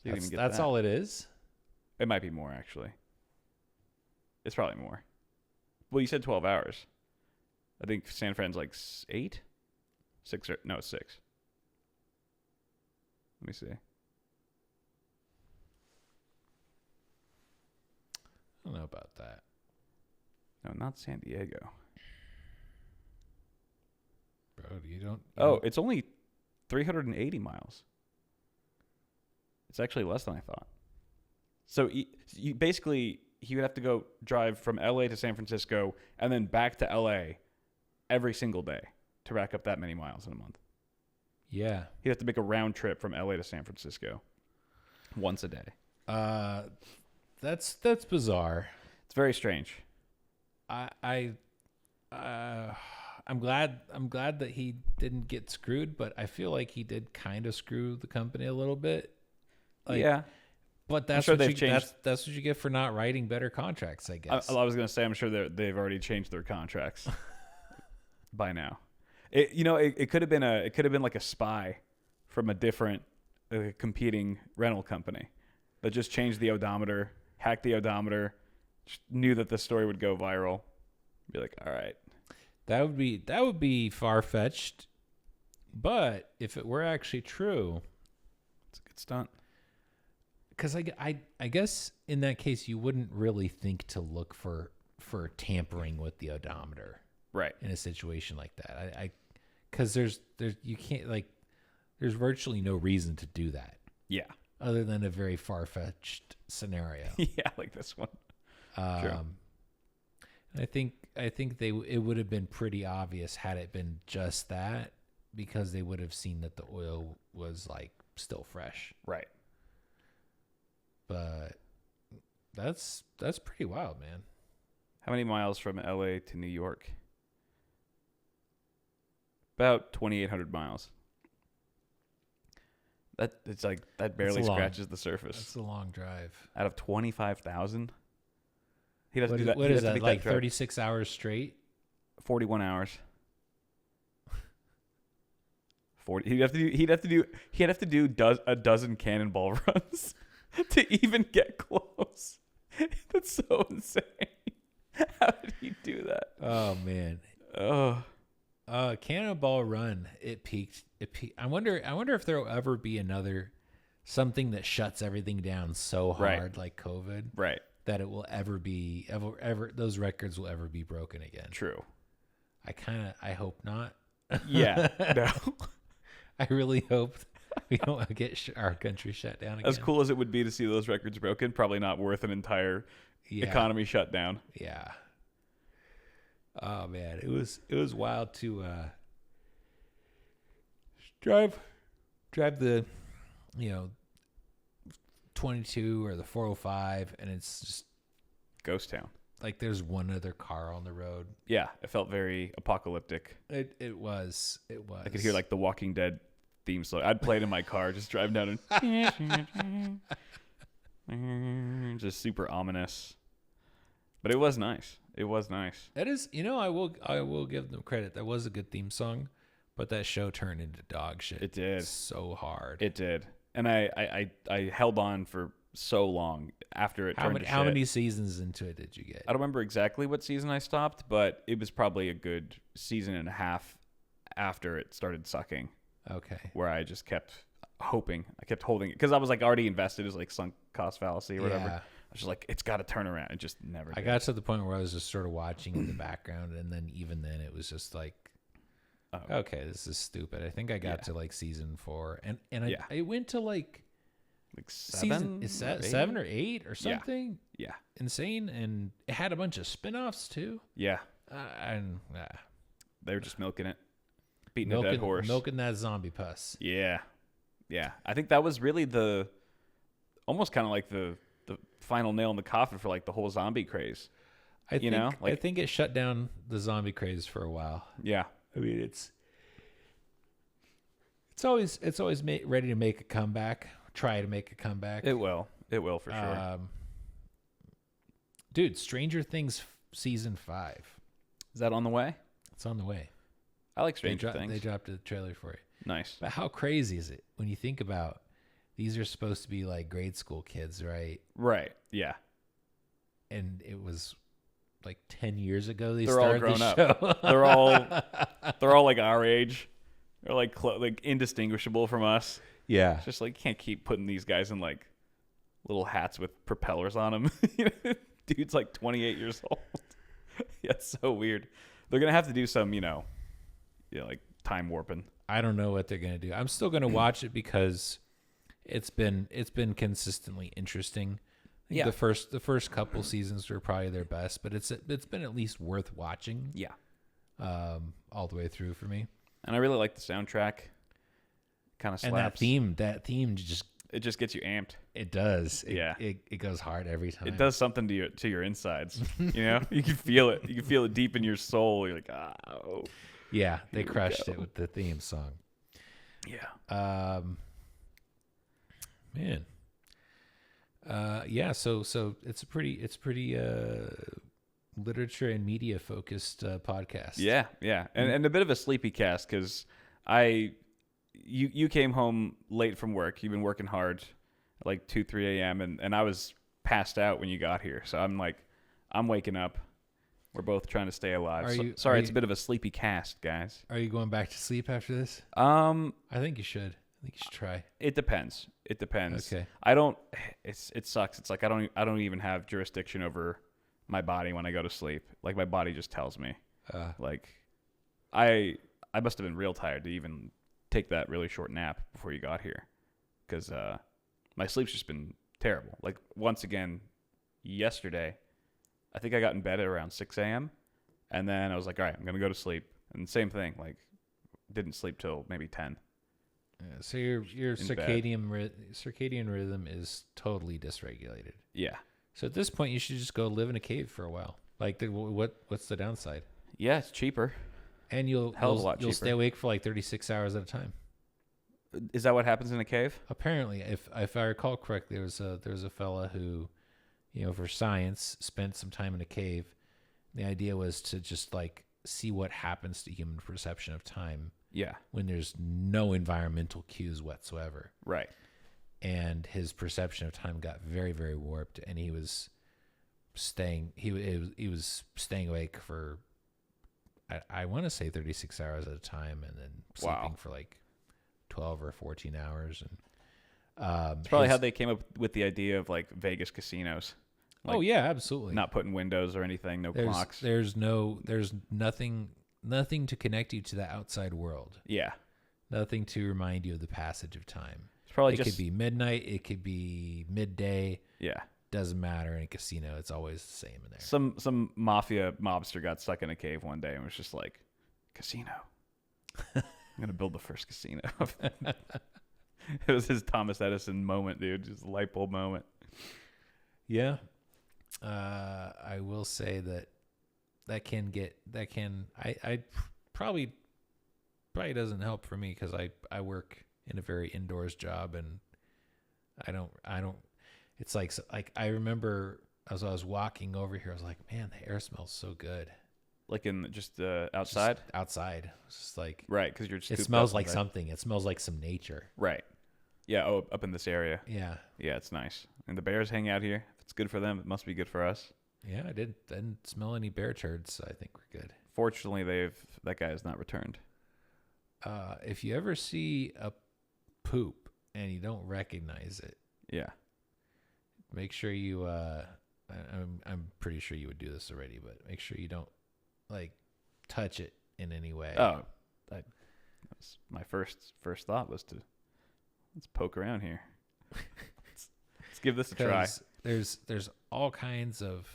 So that's all it is. It might be more, actually. It's probably more. Well, you said 12 hours. I think San Fran's like 8, 6 or no, it's 6. Let me see. I don't know about that. No, not San Diego. Bro, you don't. It's only 380 miles. It's actually less than I thought. So you basically, he would have to go drive from LA to San Francisco and then back to LA every single day to rack up that many miles in a month. Yeah. He'd have to make a round trip from LA to San Francisco once a day. That's bizarre. It's very strange. I'm glad that he didn't get screwed, but I feel like he did kind of screw the company a little bit. Like, yeah. But that's what you get for not writing better contracts, I guess. I was going to say, I'm sure they've already changed their contracts by now. It could have been like a spy from a different competing rental company that just changed the odometer, hacked the odometer, knew that this story would go viral. Be like, all right. That would be far-fetched, but if it were actually true, it's a good stunt. Because I guess in that case you wouldn't really think to look for tampering with the odometer, right? In a situation like that, because there's you can't, like, there's virtually no reason to do that. Yeah, other than a very far-fetched scenario. Yeah, like this one. True. I think it would have been pretty obvious had it been just that, because they would have seen that the oil was like still fresh. Right. But that's pretty wild, man. How many miles from LA to New York? About 2,800 miles. That barely scratches the surface. That's a long drive. Out of 25,000. He'd have to do that. What is that? Like 36 hours straight? 41 hours. 40. He'd have to do a dozen cannonball runs to even get close. That's so insane. How did he do that? Oh man. Oh. Cannonball Run. It peaked. I wonder if there will ever be another something that shuts everything down so hard, like COVID, right? That it will ever be ever those records will ever be broken again. True. I hope not. Yeah. No. I really hope we don't get our country shut down again. As cool as it would be to see those records broken, probably not worth an entire economy shut down. Yeah. Oh man, it was wild to drive the 22 or the 405, and it's just ghost town. Like there's one other car on the road. Yeah, it felt very apocalyptic. It was. I could hear like the Walking Dead theme song. I'd play it in my car, just driving down and just super ominous. But it was nice. It was nice. That is, I will give them credit. That was a good theme song, but that show turned into dog shit. It did. So hard. It did. And I held on for so long after it turned to shit. How many seasons into it did you get? I don't remember exactly what season I stopped, but it was probably a good season and a half after it started sucking. Okay. Where I just kept hoping. I kept holding it because I was like already invested. It was like sunk cost fallacy or whatever. Yeah. I was just like, it's got to turn around. It just never did. I got to the point where I was just sort of watching in the background, and then even then it was just like, okay, this is stupid. I think I got to like season 4, and I went to like seven, seven or 8 or something. Yeah. Insane, and it had a bunch of spin-offs too. Yeah. They were just milking it, beating a dead horse, milking that zombie pus. Yeah. I think that was really almost kind of like the final nail in the coffin for like the whole zombie craze. I think it shut down the zombie craze for a while. Yeah. I mean, it's always ready to make a comeback. Try to make a comeback. It will for sure. Dude, Stranger Things season 5. Is that on the way? It's on the way. I like Stranger Things. They dropped a trailer for it. Nice. But how crazy is it when you think about these are supposed to be like grade school kids, right? Right. Yeah. And it was like 10 years ago they They're all started grown the up. show. They're all like our age. They're like indistinguishable from us. Yeah. It's just like can't keep putting these guys in like little hats with propellers on them. Dude's like 28 years old. Yeah, it's so weird. They're going to have to do some, like time warping. I don't know what they're going to do. I'm still going to watch it because it's been consistently interesting. Yeah. The first couple seasons were probably their best, but it's been at least worth watching. Yeah. All the way through for me. And I really like the soundtrack. Kind of slaps. And that theme just gets you amped. It does. Yeah. It goes hard every time. It does something to your insides. You can feel it. You can feel it deep in your soul. You're like, oh. Yeah, they crushed it with the theme song. Yeah. Man. Yeah. So it's pretty literature and media focused podcast. Yeah. And a bit of a sleepy cast because you came home late from work. You've been working hard, like 2-3 a.m. and I was passed out when you got here. So I'm waking up. We're both trying to stay alive. It's a bit of a sleepy cast, guys. Are you going back to sleep after this? I think you should. I think you should try. It depends. Okay. I don't. It sucks. It's like I don't even have jurisdiction over my body when I go to sleep. Like my body just tells me. I must have been real tired to even take that really short nap before you got here, because my sleep's just been terrible. Like once again, yesterday, I think I got in bed at around 6 a.m. and then I was like, all right, I'm gonna go to sleep. And same thing, like didn't sleep till maybe 10. Yeah, so your circadian rhythm is totally dysregulated. Yeah. So at this point, you should just go live in a cave for a while. Like, what's the downside? Yeah, it's cheaper. And you'll stay awake for like 36 hours at a time. Is that what happens in a cave? Apparently, if I recall correctly, there was a fella who, for science, spent some time in a cave. The idea was to just like see what happens to human perception of time. Yeah. When there's no environmental cues whatsoever. Right. And his perception of time got very, very warped, and he was staying awake for I want to say 36 hours at a time, and then sleeping for like 12 or 14 hours. And it's probably how they came up with the idea of like Vegas casinos. Like, yeah, absolutely. Not putting windows or anything, no clocks. There's nothing to connect you to the outside world. Yeah. Nothing to remind you of the passage of time. It's probably could be midnight, it could be midday. Yeah. Doesn't matter in a casino. It's always the same in there. Some mafia mobster got stuck in a cave one day and was just like, casino. I'm gonna build the first casino. It was his Thomas Edison moment, dude. Just a light bulb moment. Yeah. I will say that I probably doesn't help for me because I work in a very indoors job, and I don't it's like I remember as I was walking over here, I was like, man, the air smells so good. Like in just outside? Just outside. It's just like, right, because you're just it smells like something. It smells like some nature. Right. Yeah, up in this area. Yeah. Yeah, it's nice. And the bears hang out here. If it's good for them, it must be good for us. Yeah, I didn't smell any bear turds, so I think we're good. Fortunately, that guy has not returned. If you ever see a poop and you don't recognize it, yeah, make sure you. I'm pretty sure you would do this already, but make sure you don't like touch it in any way. Oh, that was my first thought was to let's poke around here. let's give this a try. There's all kinds of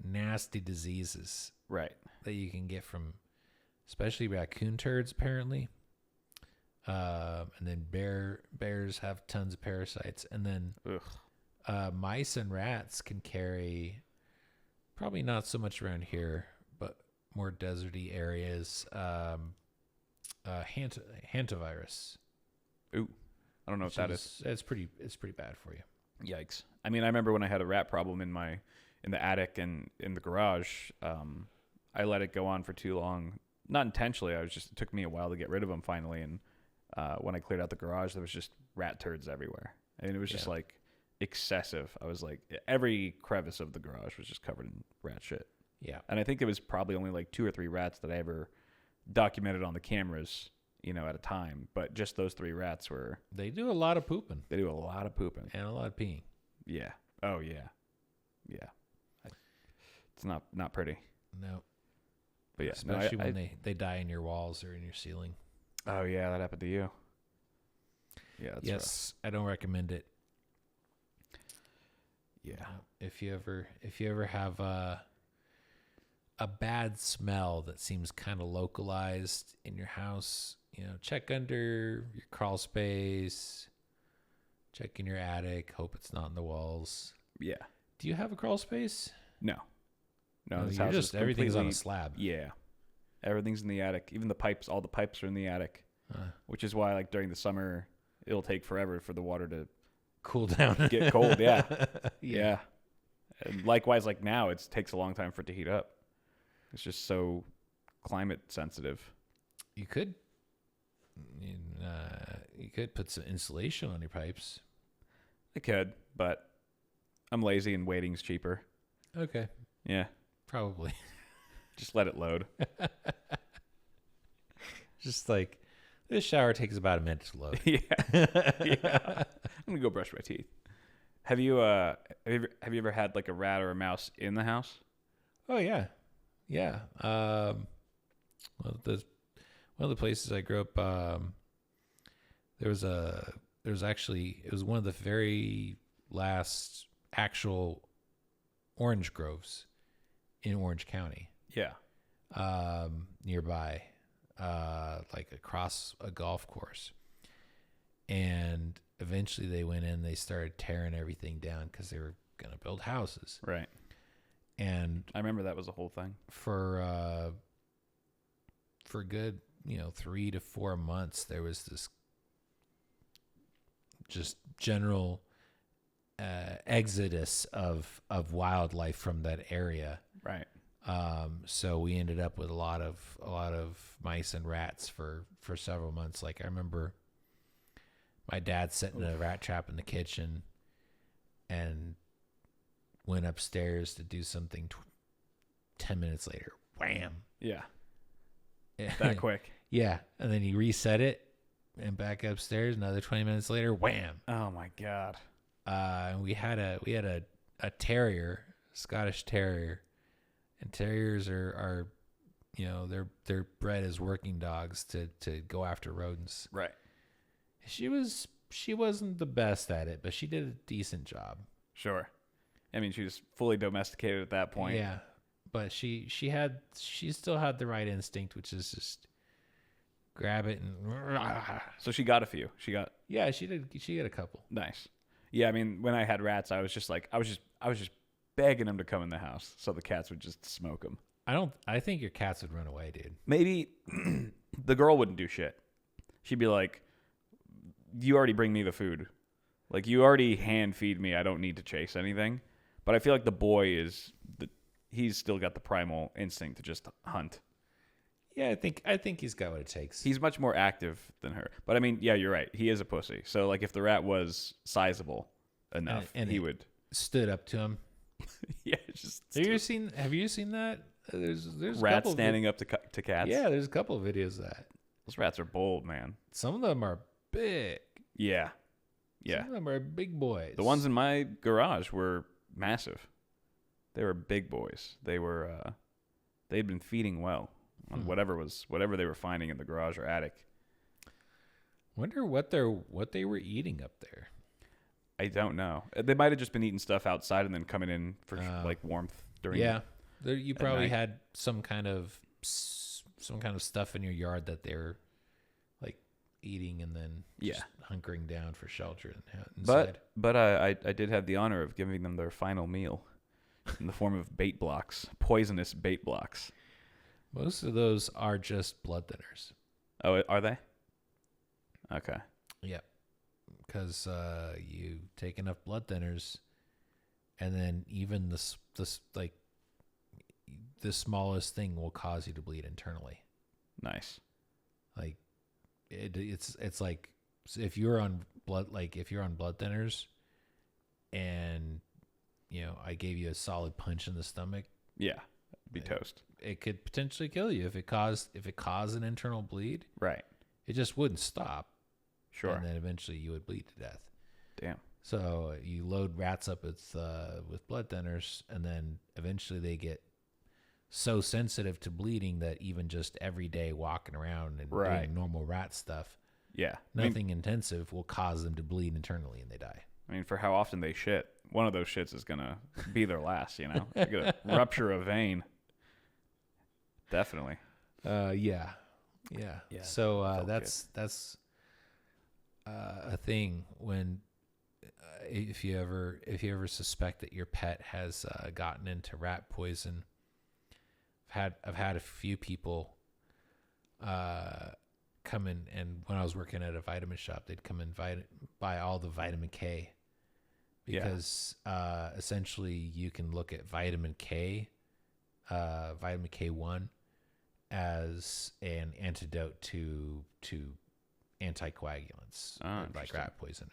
nasty diseases, right, that you can get from, especially raccoon turds apparently. And then bears have tons of parasites, and then mice and rats can carry, probably not so much around here, but more deserty areas, hantavirus. Ooh, I don't know what that is. It's pretty bad for you. Yikes. I mean, I remember when I had a rat problem in the attic and in the garage, I let it go on for too long. Not intentionally. It took me a while to get rid of them finally. And when I cleared out the garage, there was just rat turds everywhere. And it was just like excessive. I was like, every crevice of the garage was just covered in rat shit. Yeah. And I think it was probably only like 2 or 3 rats that I ever documented on the cameras, at a time. But just those 3 rats They do a lot of pooping. They do a lot of pooping. And a lot of peeing. Yeah. Oh, yeah. Yeah. It's not pretty. No. But yeah. Especially when they die in your walls or in your ceiling. Oh, yeah. That happened to you. Yeah. That's yes. Rough. I don't recommend it. Yeah. If you ever have a bad smell that seems kind of localized in your house, check under your crawl space, check in your attic, hope it's not in the walls. Yeah. Do you have a crawl space? No, this house is everything's on a slab. Yeah. Everything's in the attic. Even the pipes, all the pipes are in the attic, which is why like during the summer, it'll take forever for the water to cool down, get cold. Yeah. Yeah. And likewise, like now, it takes a long time for it to heat up. It's just so climate sensitive. You could put some insulation on your pipes. I could, but I'm lazy and waiting's cheaper. Okay. Yeah. Probably. Just let it load. Just like this shower takes about a minute to load. Yeah. I'm gonna go brush my teeth. Have you ever had like a rat or a mouse in the house? Oh yeah. Yeah. One of the places I grew up, there was a it was one of the very last actual orange groves in Orange County. Yeah. Nearby, like across a golf course. And eventually they went in, they started tearing everything down because they were going to build houses. Right. And I remember that was the whole thing. For good, 3 to 4 months, there was this just general exodus of wildlife from that area. Right. So we ended up with a lot of mice and rats for several months. Like I remember my dad setting a rat trap in the kitchen and went upstairs to do something. 10 minutes later, wham! Yeah. That quick. Yeah, and then he reset it and back upstairs. Another 20 minutes later, wham! Oh my God. And we had a terrier, Scottish terrier, and terriers are they're bred as working dogs to go after rodents. Right. She wasn't the best at it, but she did a decent job. Sure. I mean, she was fully domesticated at that point. Yeah, but she still had the right instinct, which is just grab it and. So she got a few. She got. Yeah, she did. She got a couple. Nice. Yeah, I mean, when I had rats, I was just begging them to come in the house so the cats would just smoke them. I think your cats would run away, dude. Maybe the girl wouldn't do shit. She'd be like, "You already bring me the food. Like, you already hand feed me. I don't need to chase anything." But I feel like the boy he's still got the primal instinct to just hunt. Yeah, I think he's got what it takes. He's much more active than her. But I mean, yeah, you're right. He is a pussy. So like if the rat was sizable enough, and he would stood up to him. Yeah, just Have you seen that? There's rats standing up to cats. Yeah, there's a couple of videos of that. Those rats are bold, man. Some of them are big. Yeah. Yeah. Some of them are big boys. The ones in my garage were massive. They were big boys. They'd been feeding well on whatever they were finding in the garage or attic. Wonder what they were eating up there. I don't know. They might have just been eating stuff outside and then coming in for like warmth during. Yeah, you probably had some kind of stuff in your yard that they were like eating and then just hunkering down for shelter inside. But I did have the honor of giving them their final meal in the form of bait blocks, poisonous bait blocks. Most of those are just blood thinners. Oh, are they? Okay. Yeah. Because you take enough blood thinners, and then even the smallest thing will cause you to bleed internally. Nice. Like it's like if you're on blood thinners, and I gave you a solid punch in the stomach. Yeah, be toast. It could potentially kill you if it caused an internal bleed. Right. It just wouldn't stop. Sure. And then eventually you would bleed to death. Damn. So you load rats up with blood thinners, and then eventually they get so sensitive to bleeding that even just every day walking around and doing normal rat stuff, nothing intensive will cause them to bleed internally, and they die. I mean, for how often they shit, one of those shits is gonna be their last. They're gonna rupture a vein. Definitely. Yeah. So that's a thing when if you ever suspect that your pet has gotten into rat poison. I've had a few people come in, and when I was working at a vitamin shop, they'd come and buy all the vitamin K because essentially you can look at vitamin K, vitamin K1 as an antidote to anticoagulants like rat poison,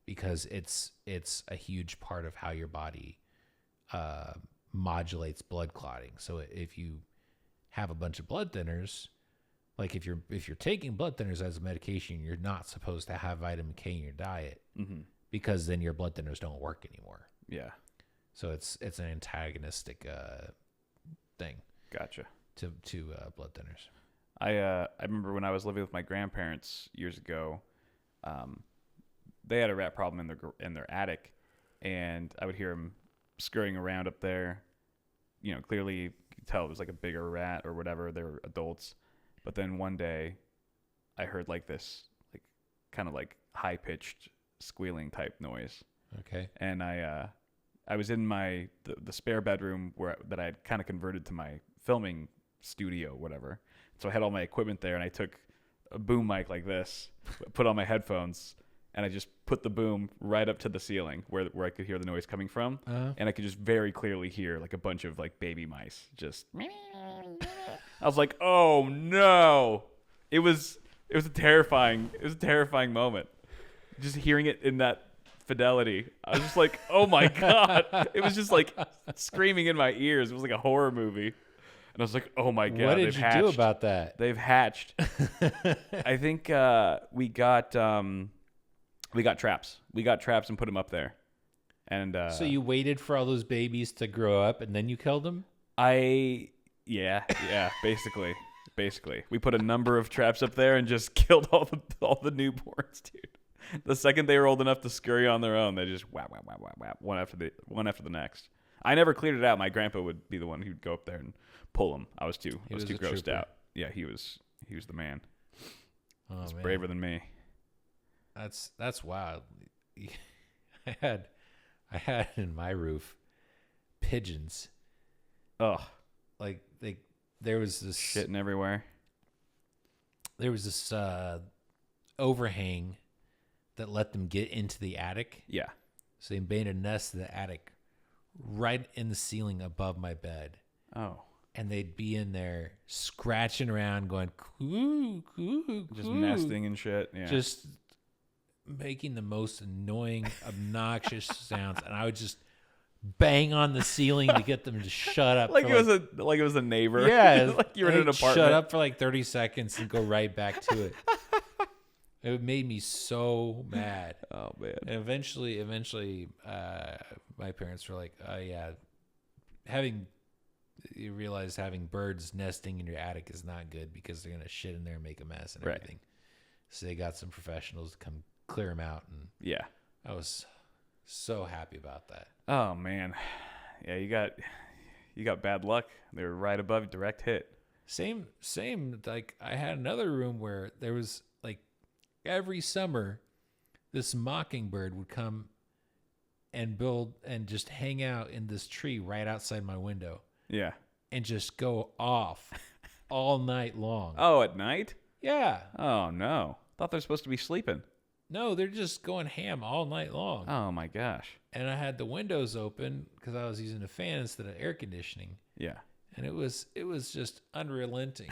because it's a huge part of how your body modulates blood clotting. So if you have a bunch of blood thinners, like if you're taking blood thinners as a medication, you're not supposed to have vitamin K in your diet because then your blood thinners don't work anymore. Yeah. So it's an antagonistic thing. Gotcha. To blood thinners. I remember when I was living with my grandparents years ago, they had a rat problem in their attic, and I would hear them scurrying around up there. You know, clearly you could tell it was like a bigger rat or whatever. They were adults. But then one day I heard like this, like kind of like high pitched squealing type noise. Okay. And I was in the spare bedroom that I had kind of converted to my filming studio, whatever. So I had all my equipment there, and I took a boom mic like this, put on my headphones, and I just put the boom right up to the ceiling where I could hear the noise coming from, and I could just very clearly hear like a bunch of like baby mice just. I was like, oh no! It was a terrifying moment. Just hearing it in that fidelity, I was just like, oh my god! It was just like screaming in my ears. It was like a horror movie. And I was like, oh my god, what did you do about that? They've hatched. I think we got traps. We got traps and put them up there. And so you waited for all those babies to grow up and then you killed them? Yeah, basically. We put a number of traps up there and just killed all the newborns, dude. The second they were old enough to scurry on their own, they just whap, one after the next. I never cleared it out. My grandpa would be the one who'd go up there and pull them. I was too grossed out. Yeah, he was the man. Oh, He's man. braver than me. That's wild. I had in my roof pigeons. Ugh. Like there was this shitting everywhere. There was this overhang that let them get into the attic. Yeah. So they made a nest in the attic right in the ceiling above my bed. Oh. And they'd be in there scratching around going coo, coo, coo. Just nesting and shit. Yeah. Just making the most annoying, obnoxious sounds. And I would just bang on the ceiling to get them to shut up. like it was a neighbor. Yeah. Like you were in an apartment. Shut up for like 30 seconds and go right back to it. It made me so mad. Oh man! And eventually, my parents were like, "Oh yeah, you realize having birds nesting in your attic is not good because they're gonna shit in there and make a mess and everything." Right. So they got some professionals to come clear them out, and yeah, I was so happy about that. Oh man, yeah, you got bad luck. They were right above direct hit. Same. Like I had another room where there was like. Every summer, this mockingbird would come and build and just hang out in this tree right outside my window. Yeah. And just go off all night long. Oh, at night? Yeah. Oh, no. Thought they're supposed to be sleeping. No, they're just going ham all night long. Oh, my gosh. And I had the windows open because I was using a fan instead of air conditioning. Yeah. And it was just unrelenting.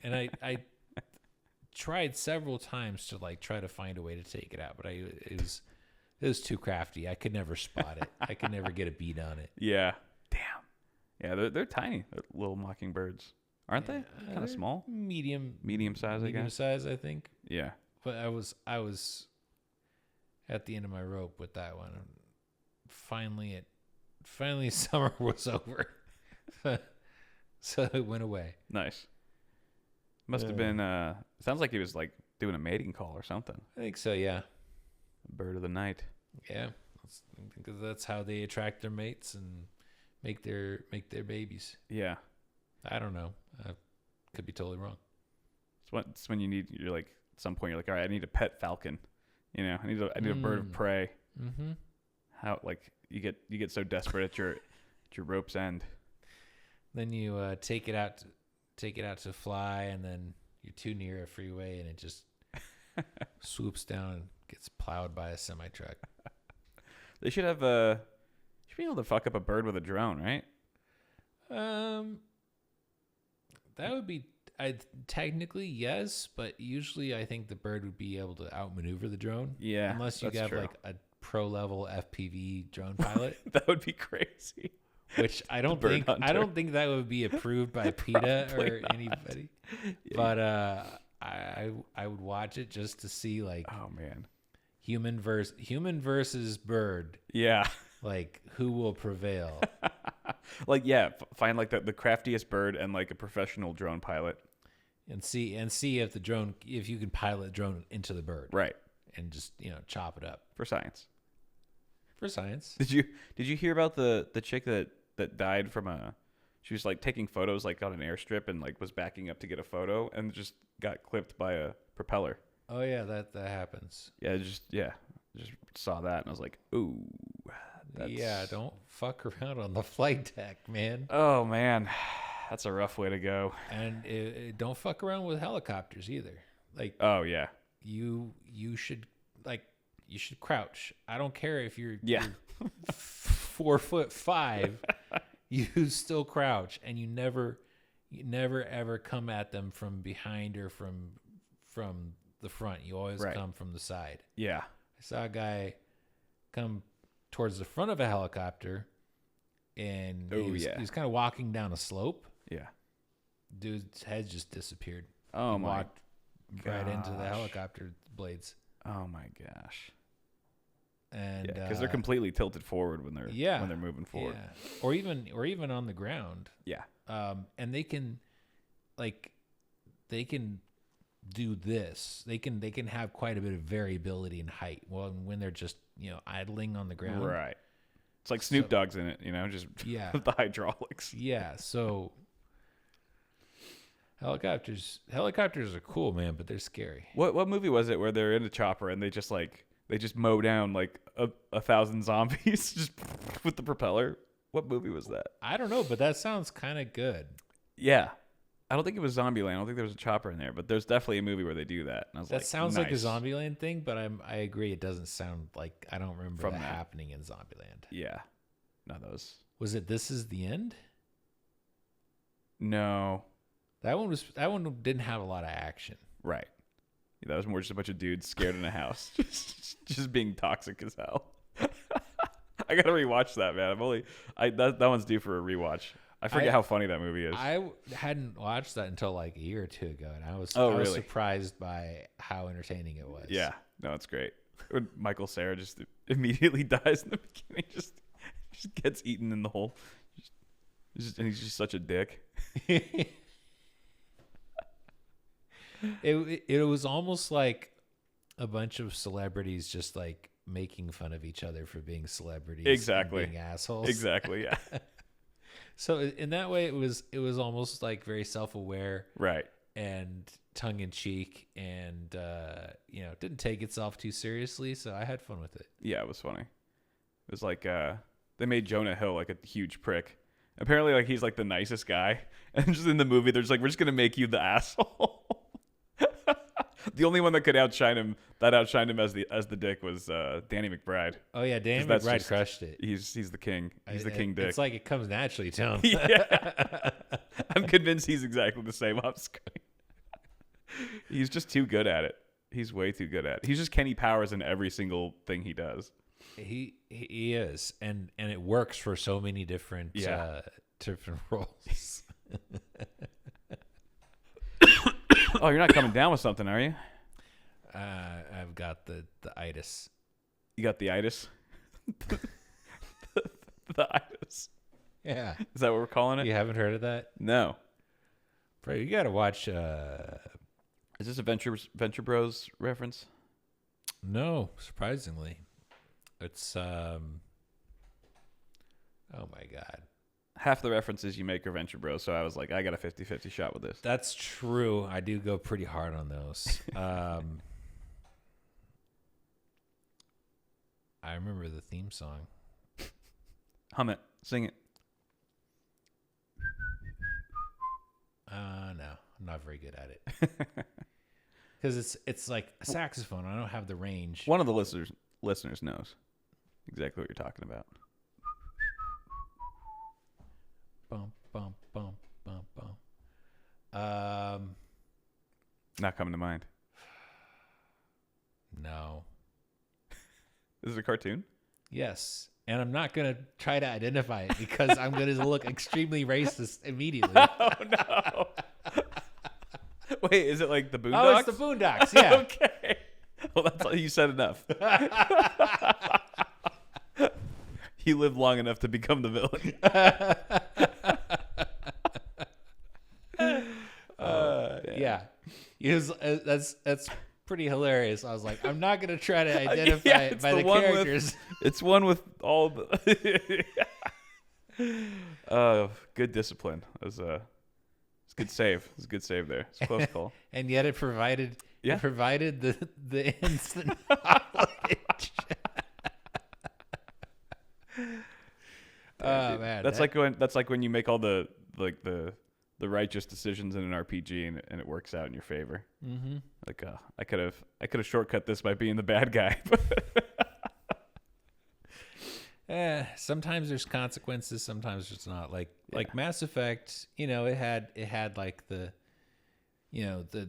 And I tried several times to like try to find a way to take it out, but it was too crafty. I could never spot it. I could never get a beat on it. Yeah. Damn. Yeah, they're tiny. They're little mockingbirds, aren't they? Kind of small. Medium size, I guess. Medium size, I think. Yeah. But I was at the end of my rope with that one. Finally summer was over, so it went away. Nice. Must have been, sounds like he was like doing a mating call or something. I think so, yeah. Bird of the night. Yeah. Because that's how they attract their mates and make their babies. Yeah. I don't know. I could be totally wrong. It's when you're like, at some point you're like, all right, I need a pet falcon. You know, I need a bird of prey. Mm-hmm. How, like, you get so desperate at your rope's end. Then you take it out to fly, and then you're too near a freeway, and it just swoops down and gets plowed by a semi-truck. They should be able to fuck up a bird with a drone, right? That would be technically yes, but usually I think the bird would be able to outmaneuver the drone. Yeah, unless you have like a pro level FPV drone pilot. That would be crazy. Which I don't think that would be approved by PETA or anybody. Yeah. But I would watch it just to see like, oh man, human versus bird. Yeah. Like who will prevail? Like yeah, find like the craftiest bird and like a professional drone pilot. And see if you can pilot the drone into the bird. Right. and just chop it up For science. for science. Did you hear about the chick that died from she was like taking photos like on an airstrip and like was backing up to get a photo and just got clipped by a propeller. Oh yeah, that happens. Yeah, just saw that and I was like, ooh. Yeah, don't fuck around on the flight deck, man. Oh man, that's a rough way to go. And don't fuck around with helicopters either. Like, oh yeah, you should crouch. I don't care if you're 4'5". You still crouch, and you never ever come at them from behind or from the front. You always come from the side. Yeah, I saw a guy come towards the front of a helicopter, and he was kind of walking down a slope. Yeah, dude's head just disappeared. Oh he my walked right into the helicopter blades. Oh my gosh. And because they're completely tilted forward when they're moving forward. Yeah. Or even on the ground. Yeah. And they can do this. They can have quite a bit of variability in height. Well, when they're just, idling on the ground. Right. It's like Snoop Dogg's in it, just the hydraulics. Yeah. So helicopters are cool, man, but they're scary. What movie was it where they're in a chopper and they just mow down like 1,000 zombies just with the propeller? What movie was that? I don't know, but that sounds kind of good. Yeah. I don't think it was Zombieland. I don't think there was a chopper in there, but there's definitely a movie where they do that. And I was that sounds like a Zombieland thing, but I agree. It doesn't sound like, I don't remember that happening in Zombieland. Yeah. No, those. Was it This Is the End? No. That one didn't have a lot of action. Right. Yeah, that was more just a bunch of dudes scared in a house, just being toxic as hell. I gotta rewatch that, man. That one's due for a rewatch. I forget how funny that movie is. I hadn't watched that until like a year or two ago, and I was surprised by how entertaining it was. Yeah, no, it's great. When Michael Cera just immediately dies in the beginning, just gets eaten in the hole, and he's just such a dick. It was almost like a bunch of celebrities just like making fun of each other for being celebrities, exactly, and being assholes, exactly, yeah. So in that way, it was almost like very self-aware, right, and tongue-in-cheek, and didn't take itself too seriously. So I had fun with it. Yeah, it was funny. It was like they made Jonah Hill like a huge prick. Apparently, like he's like the nicest guy, and just in the movie, they're just like, we're just gonna make you the asshole. The only one that could outshine him as the dick was Danny McBride. Oh yeah, Danny McBride crushed it. He's the king. He's the king dick. It's like it comes naturally to him. Yeah. I'm convinced he's exactly the same off screen. He's just too good at it. He's way too good at it. He's just Kenny Powers in every single thing he does. He is, and it works for so many different roles. Oh, you're not coming down with something, are you? I've got the itis. You got the itis? the itis. Yeah. Is that what we're calling it? You haven't heard of that? No. Bro, you got to watch... Is this a Venture Bros reference? No, surprisingly. It's... Oh, my God. Half the references you make are Venture Bros, so I was like, I got a 50-50 shot with this. That's true. I do go pretty hard on those. I remember the theme song. Hum it. Sing it. No, I'm not very good at it. Because it's like a saxophone. I don't have the range. One of the listeners knows exactly what you're talking about. Bum, bum, bum, bum, bum. Not coming to mind. No. Is it a cartoon? Yes. And I'm not going to try to identify it because I'm going to look extremely racist immediately. Oh, no. Wait, is it like the Boondocks? Oh, it's the Boondocks, yeah. Okay. Well, that's all you said enough. You lived long enough to become the villain. Yeah. That's pretty hilarious. I was like, I'm not gonna try to identify it by the one characters. It's one with all the. Good discipline. It's a good save. It's a good save there. It's a close call. And yet it provided the instant knowledge. Oh man, that's like when you make all the righteous decisions in an RPG and it works out in your favor. Mm-hmm. Like I could have shortcut this by being the bad guy. Sometimes there's consequences, sometimes there's not. Like Mass Effect, it had like the the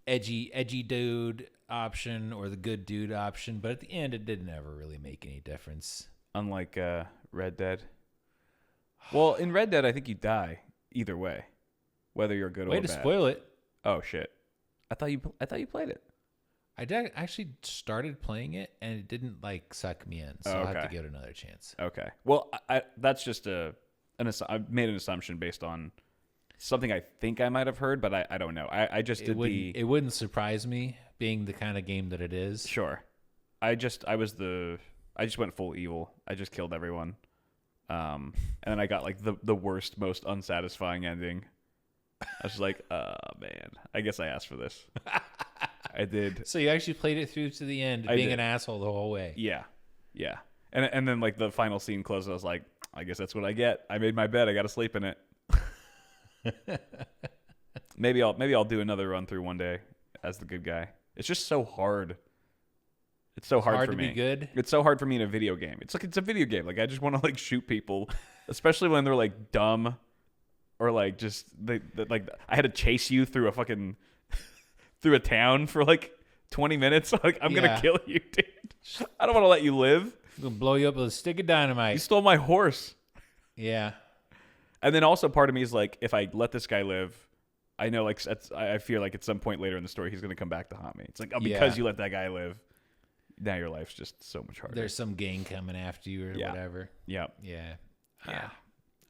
edgy dude option or the good dude option, but at the end it didn't ever really make any difference. Unlike Red Dead. Well, in Red Dead I think you die either way, whether you're good or bad. Way to spoil it. Oh shit. I thought you played it. I actually started playing it and it didn't like suck me in, so I'll have to give it another chance. Okay. Well, that's just I made an assumption based on something I think I might have heard, but I don't know. I just It wouldn't surprise me, being the kind of game that it is. Sure. I just went full evil. I just killed everyone. And then I got like the worst, most unsatisfying ending. I was like, man, I guess I asked for this. I did. So you actually played it through to the end, being an asshole the whole way. Yeah. And then like the final scene closed. I was like, I guess that's what I get. I made my bed. I got to sleep in it. Maybe I'll do another run through one day as the good guy. It's just so hard. It's so hard for me. To be good. It's so hard for me in a video game. It's like it's a video game. Like I just want to like shoot people, especially when they're like dumb, or like just like I had to chase you through a town for like 20 minutes. Like I'm gonna kill you, dude. I don't want to let you live. I'm gonna blow you up with a stick of dynamite. You stole my horse. Yeah. And then also part of me is like, if I let this guy live, I know like I fear like at some point later in the story he's gonna come back to haunt me. It's like, because you let that guy live, now your life's just so much harder. There's some gang coming after you or whatever. Yeah.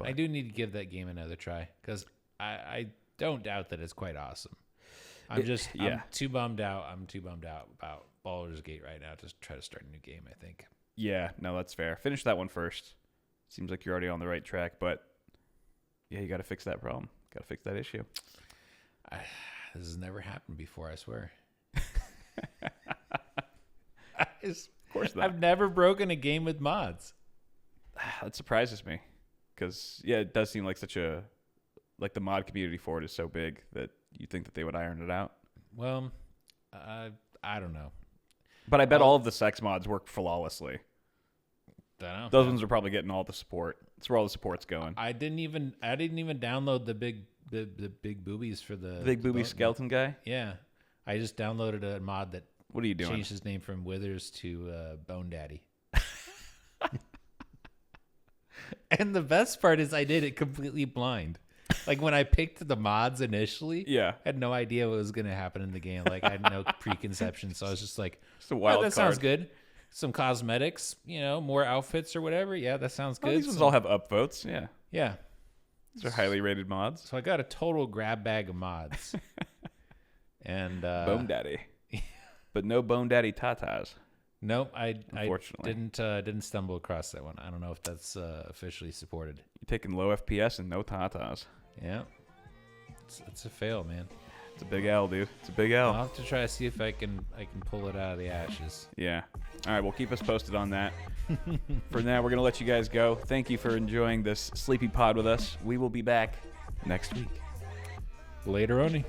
I do need to give that game another try because I don't doubt that it's quite awesome. I'm too bummed out. I'm too bummed out about Baldur's Gate right now to try to start a new game, I think. Yeah, no, that's fair. Finish that one first. Seems like you're already on the right track, but yeah, you got to fix that problem. Got to fix that issue. This has never happened before, I swear. Of course not. I've never broken a game with mods. That surprises me because, it does seem like the mod community for it is so big that you'd think that they would iron it out. Well, I don't know. But I bet all of the sex mods work flawlessly. Dunno. Those ones are probably getting all the support. That's where all the support's going. I didn't even download the big boobies for the big booby skeleton guy. Yeah, I just downloaded a mod that. What are you doing? Changed his name from Withers to Bone Daddy. And the best part is I did it completely blind. Like when I picked the mods initially, I had no idea what was going to happen in the game. Like I had no preconception, so I was just like, "Just a wild card. Sounds good. Some cosmetics, more outfits or whatever. Yeah, that sounds good." These ones all have upvotes. Yeah. These are highly rated mods. So I got a total grab bag of mods. And Bone Daddy. But no Bone Daddy tatas. Nope, I didn't stumble across that one. I don't know if that's officially supported. You're taking low FPS and no tatas. Yeah, it's a fail, man. It's a big L, dude. It's a big L. I'll have to try to see if I can pull it out of the ashes. Yeah. All right, well, keep us posted on that. For now, we're gonna let you guys go. Thank you for enjoying this sleepy pod with us. We will be back next week. Later, Oni.